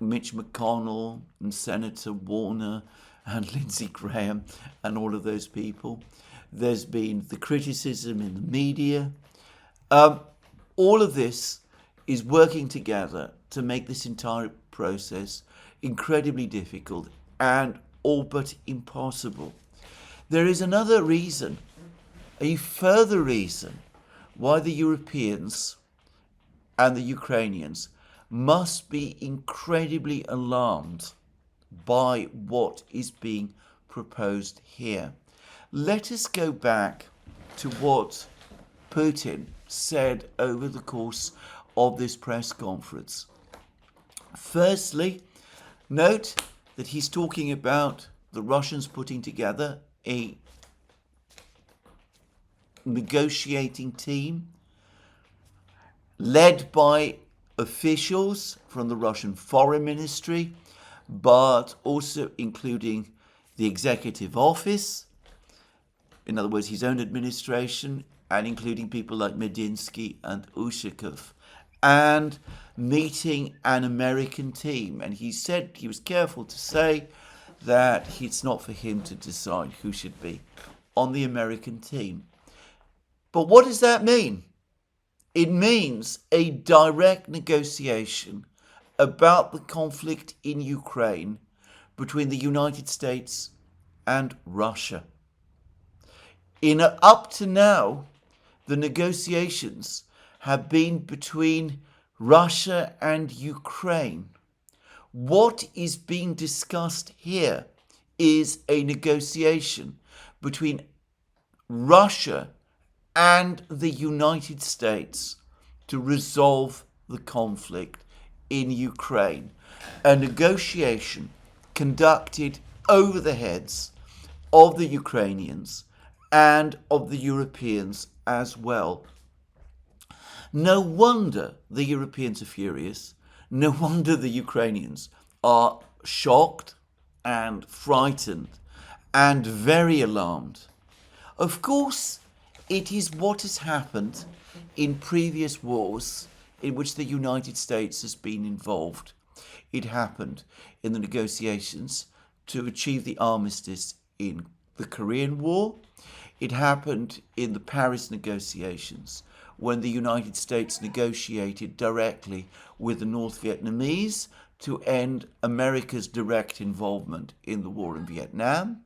Mitch McConnell and Senator Warner and Lindsey Graham and all of those people. There's been the criticism in the media. All of this is working together to make this entire process incredibly difficult and all but impossible. There is another reason, a further reason, why the Europeans and the Ukrainians must be incredibly alarmed by what is being proposed here. Let us go back to what Putin said over the course of this press conference. Firstly, note that he's talking about the Russians putting together a negotiating team led by officials from the Russian Foreign Ministry, but also including the Executive Office, in other words, his own administration, and including people like Medinsky and Ushakov, and meeting an American team. And he said, he was careful to say that it's not for him to decide who should be on the American team. But what does that mean? It means a direct negotiation about the conflict in Ukraine between the United States and Russia. Up to now, the negotiations have been between Russia and Ukraine. What is being discussed here is a negotiation between Russia and the United States to resolve the conflict in Ukraine. A negotiation conducted over the heads of the Ukrainians and of the Europeans as well. No wonder the Europeans are furious. No wonder the Ukrainians are shocked and frightened and very alarmed. Of course, it is what has happened in previous wars in which the United States has been involved. It happened in the negotiations to achieve the armistice in the Korean War. It happened in the Paris negotiations when the United States negotiated directly with the North Vietnamese to end America's direct involvement in the war in Vietnam.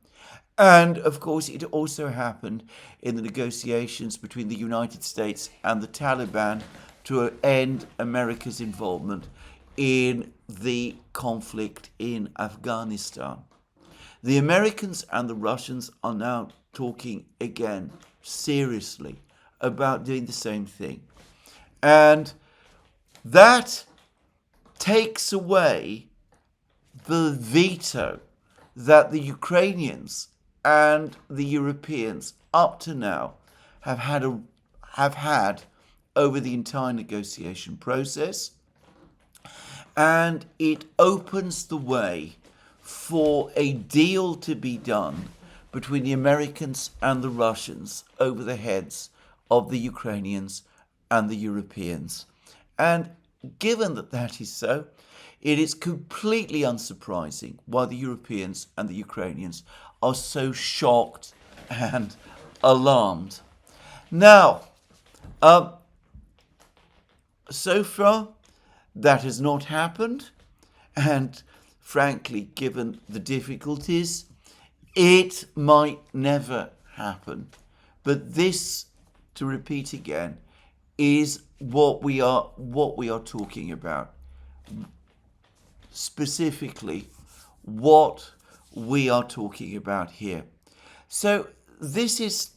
And, of course, it also happened in the negotiations between the United States and the Taliban to end America's involvement in the conflict in Afghanistan. The Americans and the Russians are now talking again seriously about doing the same thing. And that takes away the veto that the Ukrainians and the Europeans up to now have had over the entire negotiation process. And it opens the way for a deal to be done between the Americans and the Russians over the heads of the Ukrainians and the Europeans. And given that that is so, it is completely unsurprising why the Europeans and the Ukrainians are so shocked and alarmed. Now, so far, that has not happened, and frankly, given the difficulties, it might never happen. But this to repeat again, is what we are talking about. Specifically, what we are talking about here. So this is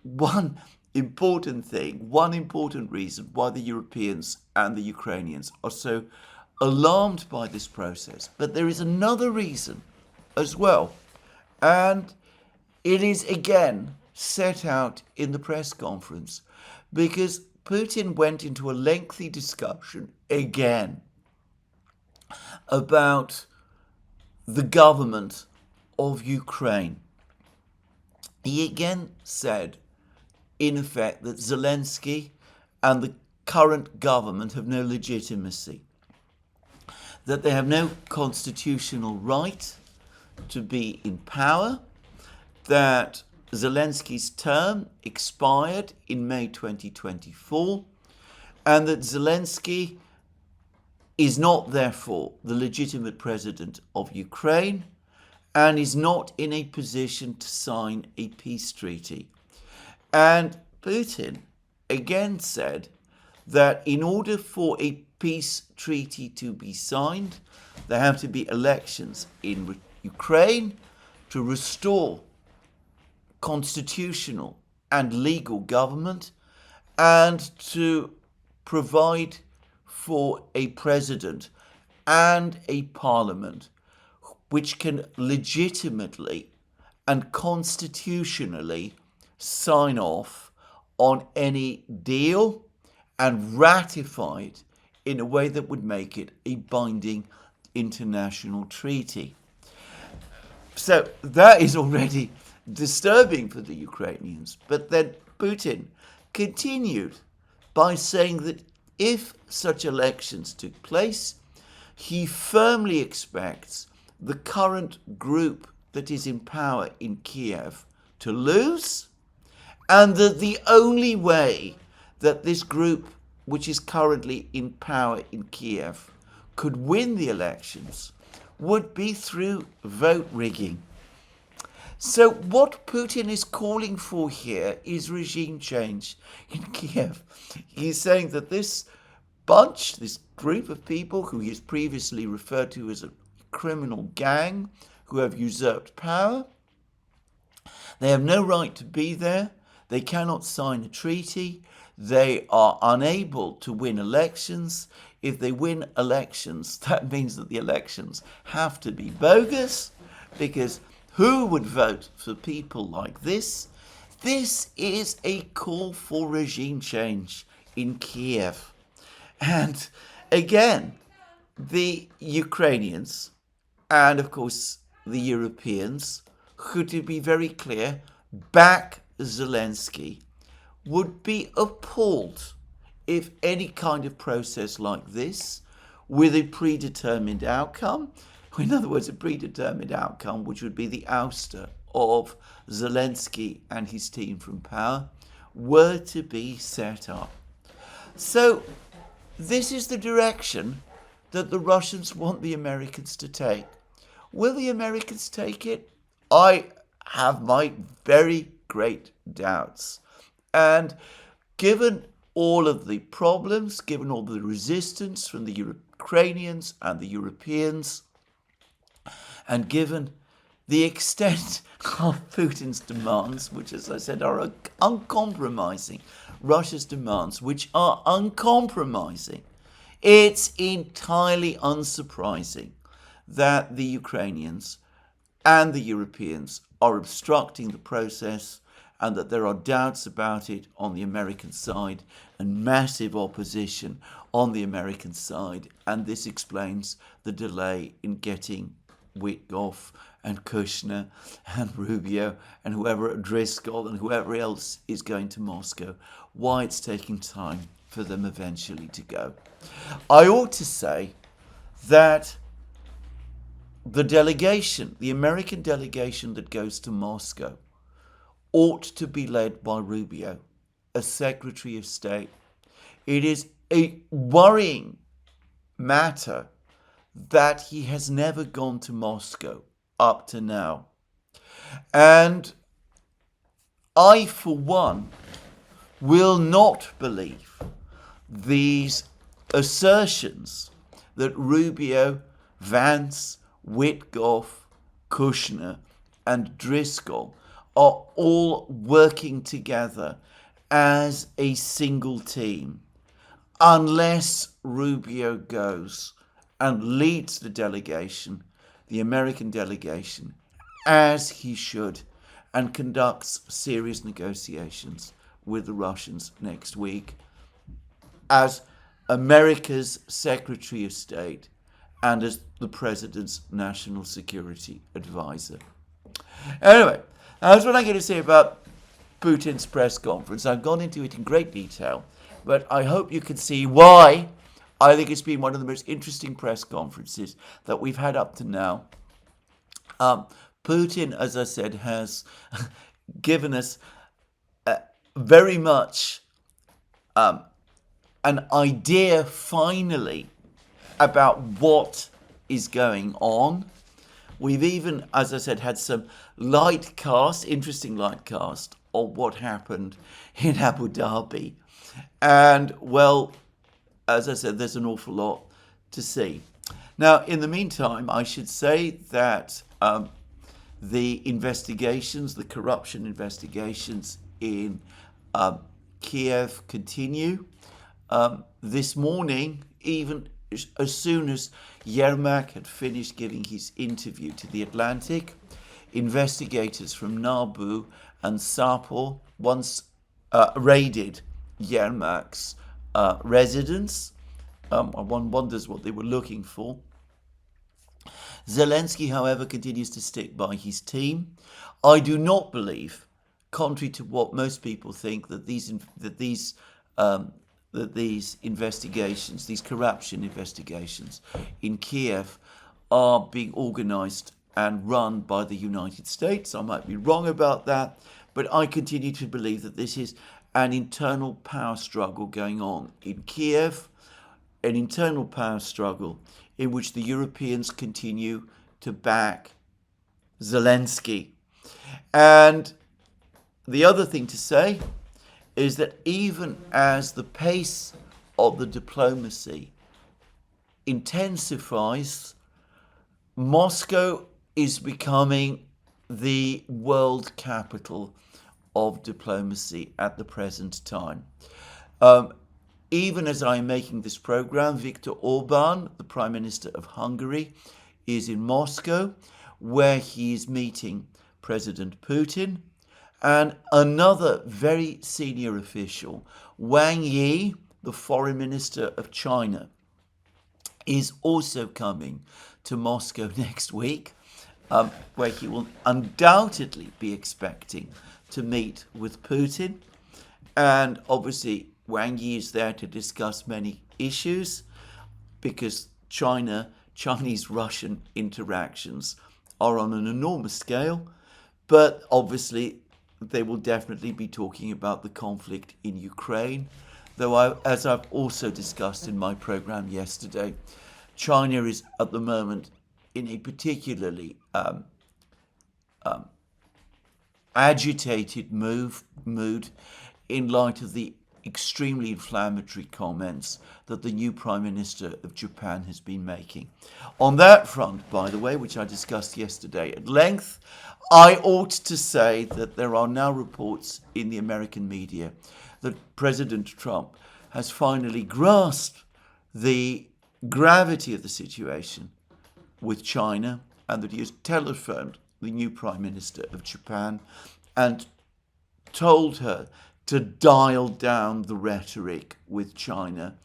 one important thing, one important reason why the Europeans and the Ukrainians are so alarmed by this process. But there is another reason as well, and it is again set out in the press conference, because Putin went into a lengthy discussion again about the government of Ukraine. He again said, in effect, that Zelensky and the current government have no legitimacy, that they have no constitutional right to be in power, that Zelensky's term expired in May 2024, and that Zelensky is not, therefore, the legitimate president of Ukraine and is not in a position to sign a peace treaty. And Putin again said that in order for a peace treaty to be signed, there have to be elections in Ukraine to restore constitutional and legal government and to provide for a president and a parliament which can legitimately and constitutionally sign off on any deal and ratify it in a way that would make it a binding international treaty. So that is already disturbing for the Ukrainians. But then Putin continued by saying that if such elections took place, he firmly expects the current group that is in power in Kiev to lose, and that the only way that this group, which is currently in power in Kiev, could win the elections would be through vote rigging. So what Putin is calling for here is regime change in Kiev. He's saying that this bunch, this group of people who he has previously referred to as a criminal gang who have usurped power, they have no right to be there. They cannot sign a treaty. They are unable to win elections. If they win elections, that means that the elections have to be bogus, because who would vote for people like this? This is a call for regime change in Kiev. And again, the Ukrainians and, of course, the Europeans, who, to be very clear, back Zelensky, would be appalled if any kind of process like this, with a predetermined outcome, in other words, a predetermined outcome which would be the ouster of Zelensky and his team from power, were to be set up. So this is the direction that the Russians want the Americans to take. Will the Americans take it? I have my very great doubts. And given all of the problems, given all the resistance from the Ukrainians and the Europeans, and given the extent of Putin's demands, which, as I said, are uncompromising, Russia's demands, which are uncompromising, it's entirely unsurprising that the Ukrainians and the Europeans are obstructing the process, and that there are doubts about it on the American side and massive opposition on the American side. And this explains the delay in getting Witkoff and Kushner and Rubio and whoever, Driscoll and whoever else is going to Moscow, why it's taking time for them eventually to go. I ought to say that the delegation, the American delegation that goes to Moscow, ought to be led by Rubio, as Secretary of State. It is a worrying matter that he has never gone to Moscow up to now. And I, for one, will not believe these assertions that Rubio, Vance, Witkoff, Kushner, and Driscoll are all working together as a single team, unless Rubio goes and leads the delegation, the American delegation, as he should, and conducts serious negotiations with the Russians next week as America's Secretary of State and as the President's National Security Advisor. Anyway, that's what I'm going to say about Putin's press conference. I've gone into it in great detail, but I hope you can see why I think it's been one of the most interesting press conferences that we've had up to now. Putin, as I said, has given us very much an idea, finally, about what is going on. We've even, as I said, had some light cast, interesting light cast of what happened in Abu Dhabi. And, well, as I said, there's an awful lot to see. Now, in the meantime, I should say that the investigations, the corruption investigations in Kiev continue. This morning, even as soon as Yermak had finished giving his interview to The Atlantic, investigators from Nabu and Sapor once raided Yermak's residence. One wonders what they were looking for. Zelensky, however, continues to stick by his team. I do not believe, contrary to what most people think, that these investigations, these corruption investigations in Kiev, are being organised and run by the United States. I might be wrong about that, but I continue to believe that this is an internal power struggle going on in Kiev, an internal power struggle in which the Europeans continue to back Zelensky. And the other thing to say is that even as the pace of the diplomacy intensifies, Moscow is becoming the world capital of diplomacy at the present time. Even as I am making this program, Viktor Orban, the Prime Minister of Hungary, is in Moscow, where he is meeting President Putin. And another very senior official, Wang Yi, the Foreign Minister of China, is also coming to Moscow next week, where he will undoubtedly be expecting to meet with Putin. And obviously, Wang Yi is there to discuss many issues because Chinese-Russian interactions are on an enormous scale. But obviously, they will definitely be talking about the conflict in Ukraine. Though, as I've also discussed in my program yesterday, China is at the moment in a particularly agitated mood in light of the extremely inflammatory comments that the new Prime Minister of Japan has been making. On that front, by the way, which I discussed yesterday at length, I ought to say that there are now reports in the American media that President Trump has finally grasped the gravity of the situation with China and that he has telephoned the new Prime Minister of Japan and told her to dial down the rhetoric with China,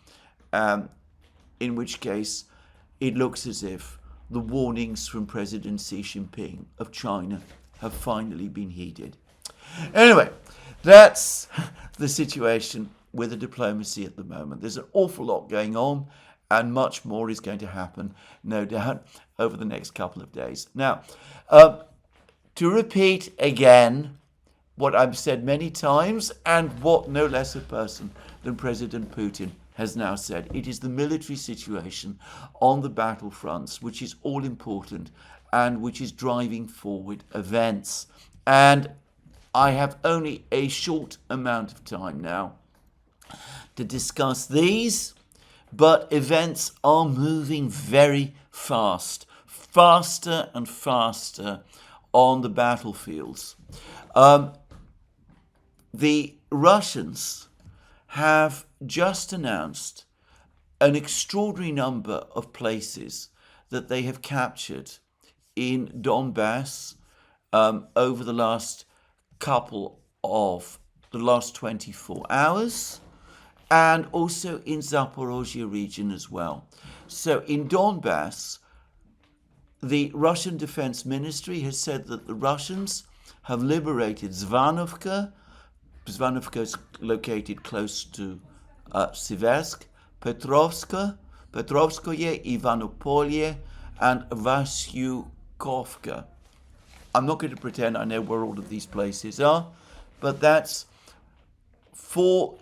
in which case it looks as if the warnings from President Xi Jinping of China have finally been heeded. Anyway, that's the situation with the diplomacy at the moment. There's an awful lot going on, and much more is going to happen, no doubt, over the next couple of days. Now, to repeat again what I've said many times, and what no less a person than President Putin has now said. It is the military situation on the battlefronts which is all important and which is driving forward events. And I have only a short amount of time now to discuss these, but events are moving very fast, faster and faster on the battlefields. The Russians have just announced an extraordinary number of places that they have captured in Donbass over the last 24 hours, and also in Zaporozhye region as well. So in Donbass, the Russian Defense Ministry has said that the Russians have liberated Zvanovka. Zvanovka is located close to Siversk, Petrovskoye, Ivanopolye, and Vasyukovka. I'm not going to pretend I know where all of these places are, but that's four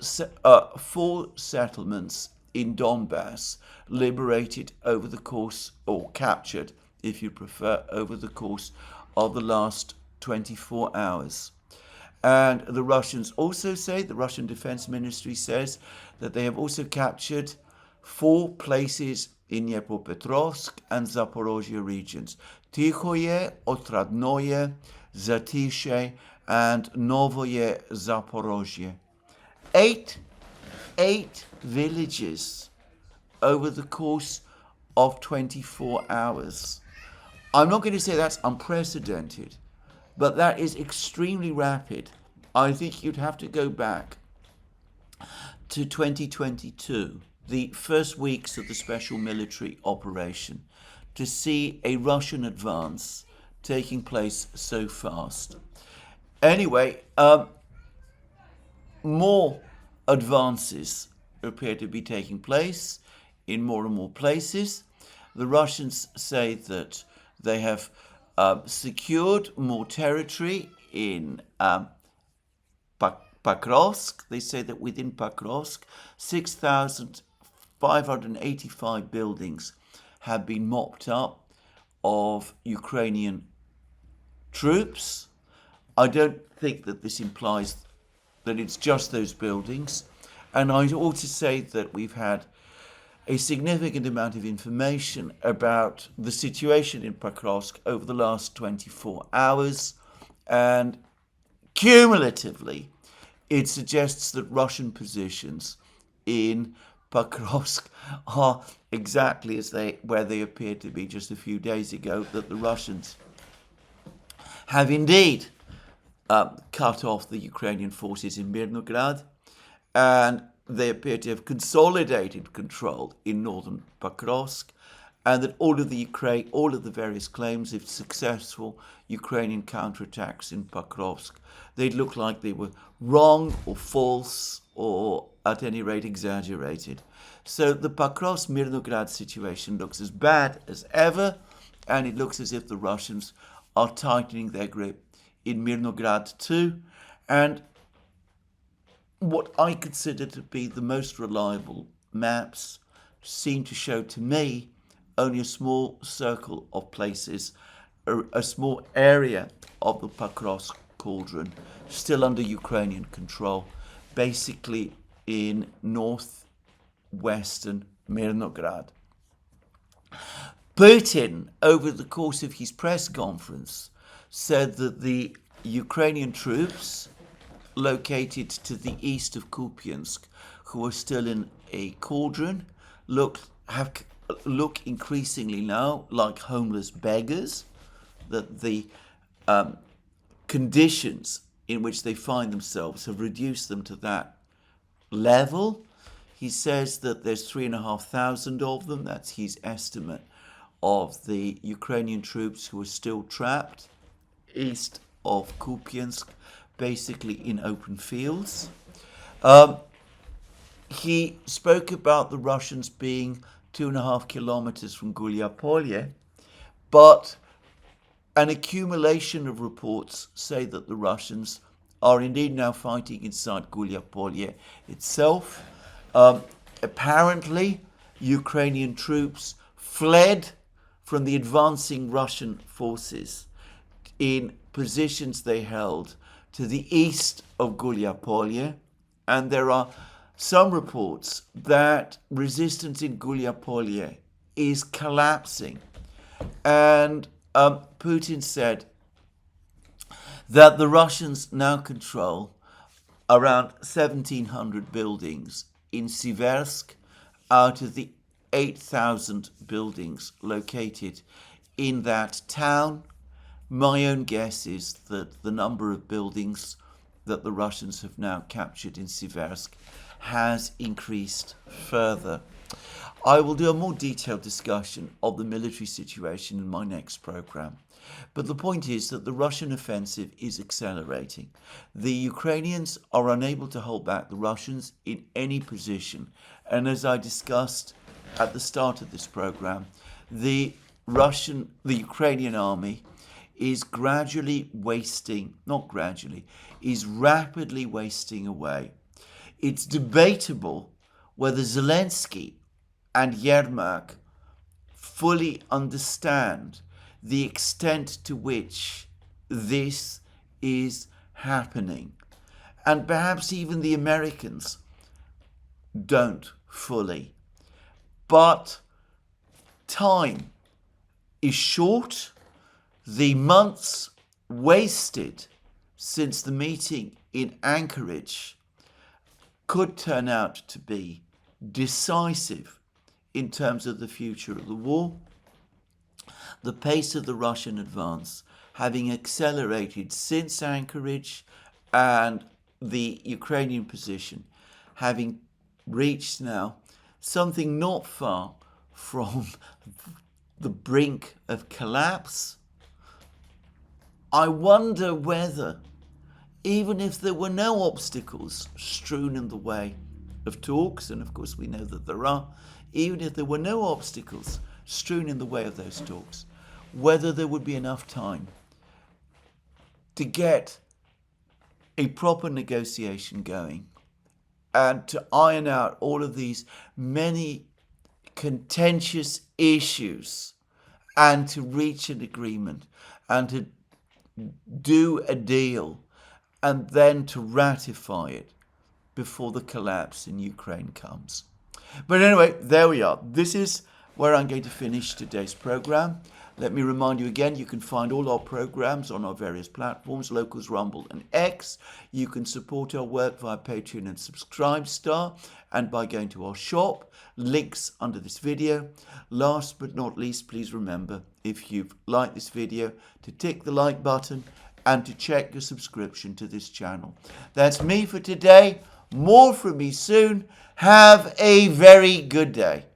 settlements in Donbass liberated over the course, or captured, if you prefer, over the course of the last 24 hours. And the Russians also say, the Russian Defense Ministry says, that they have also captured 4 places in Dnipropetrovsk and Zaporozhye regions: Tikhoye, Otradnoye, Zatishe, and Novoye Zaporozhye. Eight villages over the course of 24 hours. I'm not going to say that's unprecedented, but that is extremely rapid. I think you'd have to go back to 2022, the first weeks of the special military operation, to see a Russian advance taking place so fast. Anyway, more advances appear to be taking place in more and more places. The Russians say that they have secured more territory in Pakrovsk. They say that within Pakrovsk, 6,585 buildings have been mopped up of Ukrainian troops. I don't think that this implies that it's just those buildings. And I ought to say that we've had a significant amount of information about the situation in Pakrovsk over the last 24 hours. And cumulatively, it suggests that Russian positions in Pakrovsk are exactly where they appeared to be just a few days ago, that the Russians have indeed cut off the Ukrainian forces in Mirnograd, and they appear to have consolidated control in northern Pakrovsk, and that all of the various claims of successful Ukrainian counterattacks in Pakrovsk, they look like they were wrong or false, or at any rate exaggerated. So the Pakrovsk-Mirnograd situation looks as bad as ever, and it looks as if the Russians are tightening their grip in Mirnograd too. And what I consider to be the most reliable maps seem to show to me only a small circle of places, a small area of the Pakrovsk cauldron still under Ukrainian control, basically in northwestern Mirnograd. Putin, over the course of his press conference, said that the Ukrainian troops located to the east of Kupiansk, who are still in a cauldron, look increasingly now like homeless beggars, that the conditions in which they find themselves have reduced them to that level. He says that there's 3,500 of them. That's his estimate of the Ukrainian troops who are still trapped east of Kupiansk, basically in open fields. He spoke about the Russians being 2.5 kilometers from Gulyapolye, but an accumulation of reports say that the Russians are indeed now fighting inside Gulyapolye itself. Apparently, Ukrainian troops fled from the advancing Russian forces in positions they held to the east of Gulyapolye, and there are some reports that resistance in Gulyapolye is collapsing. And Putin said that the Russians now control around 1,700 buildings in Siversk out of the 8,000 buildings located in that town. My own guess is that the number of buildings that the Russians have now captured in Siversk has increased further. I will do a more detailed discussion of the military situation in my next program. But the point is that the Russian offensive is accelerating. The Ukrainians are unable to hold back the Russians in any position. And as I discussed at the start of this program, the Ukrainian army is rapidly wasting away. It's debatable whether Zelensky and Yermak fully understand the extent to which this is happening. And perhaps even the Americans don't fully. But time is short. The months wasted since the meeting in Anchorage could turn out to be decisive in terms of the future of the war. The pace of the Russian advance having accelerated since Anchorage, and the Ukrainian position having reached now something not far from the brink of collapse. I wonder whether, even if there were no obstacles strewn in the way of talks, and of course we know that there are, even if there were no obstacles strewn in the way of those talks, whether there would be enough time to get a proper negotiation going and to iron out all of these many contentious issues and to reach an agreement and to do a deal and then to ratify it before the collapse in Ukraine comes. But anyway, there we are. This is where I'm going to finish today's program. Let me remind you again, you can find all our programs on our various platforms, Locals, Rumble and X. You can support our work via Patreon and Subscribestar and by going to our shop. Links under this video. Last but not least, please remember, if you've liked this video, to tick the like button and to check your subscription to this channel. That's me for today. More from me soon. Have a very good day.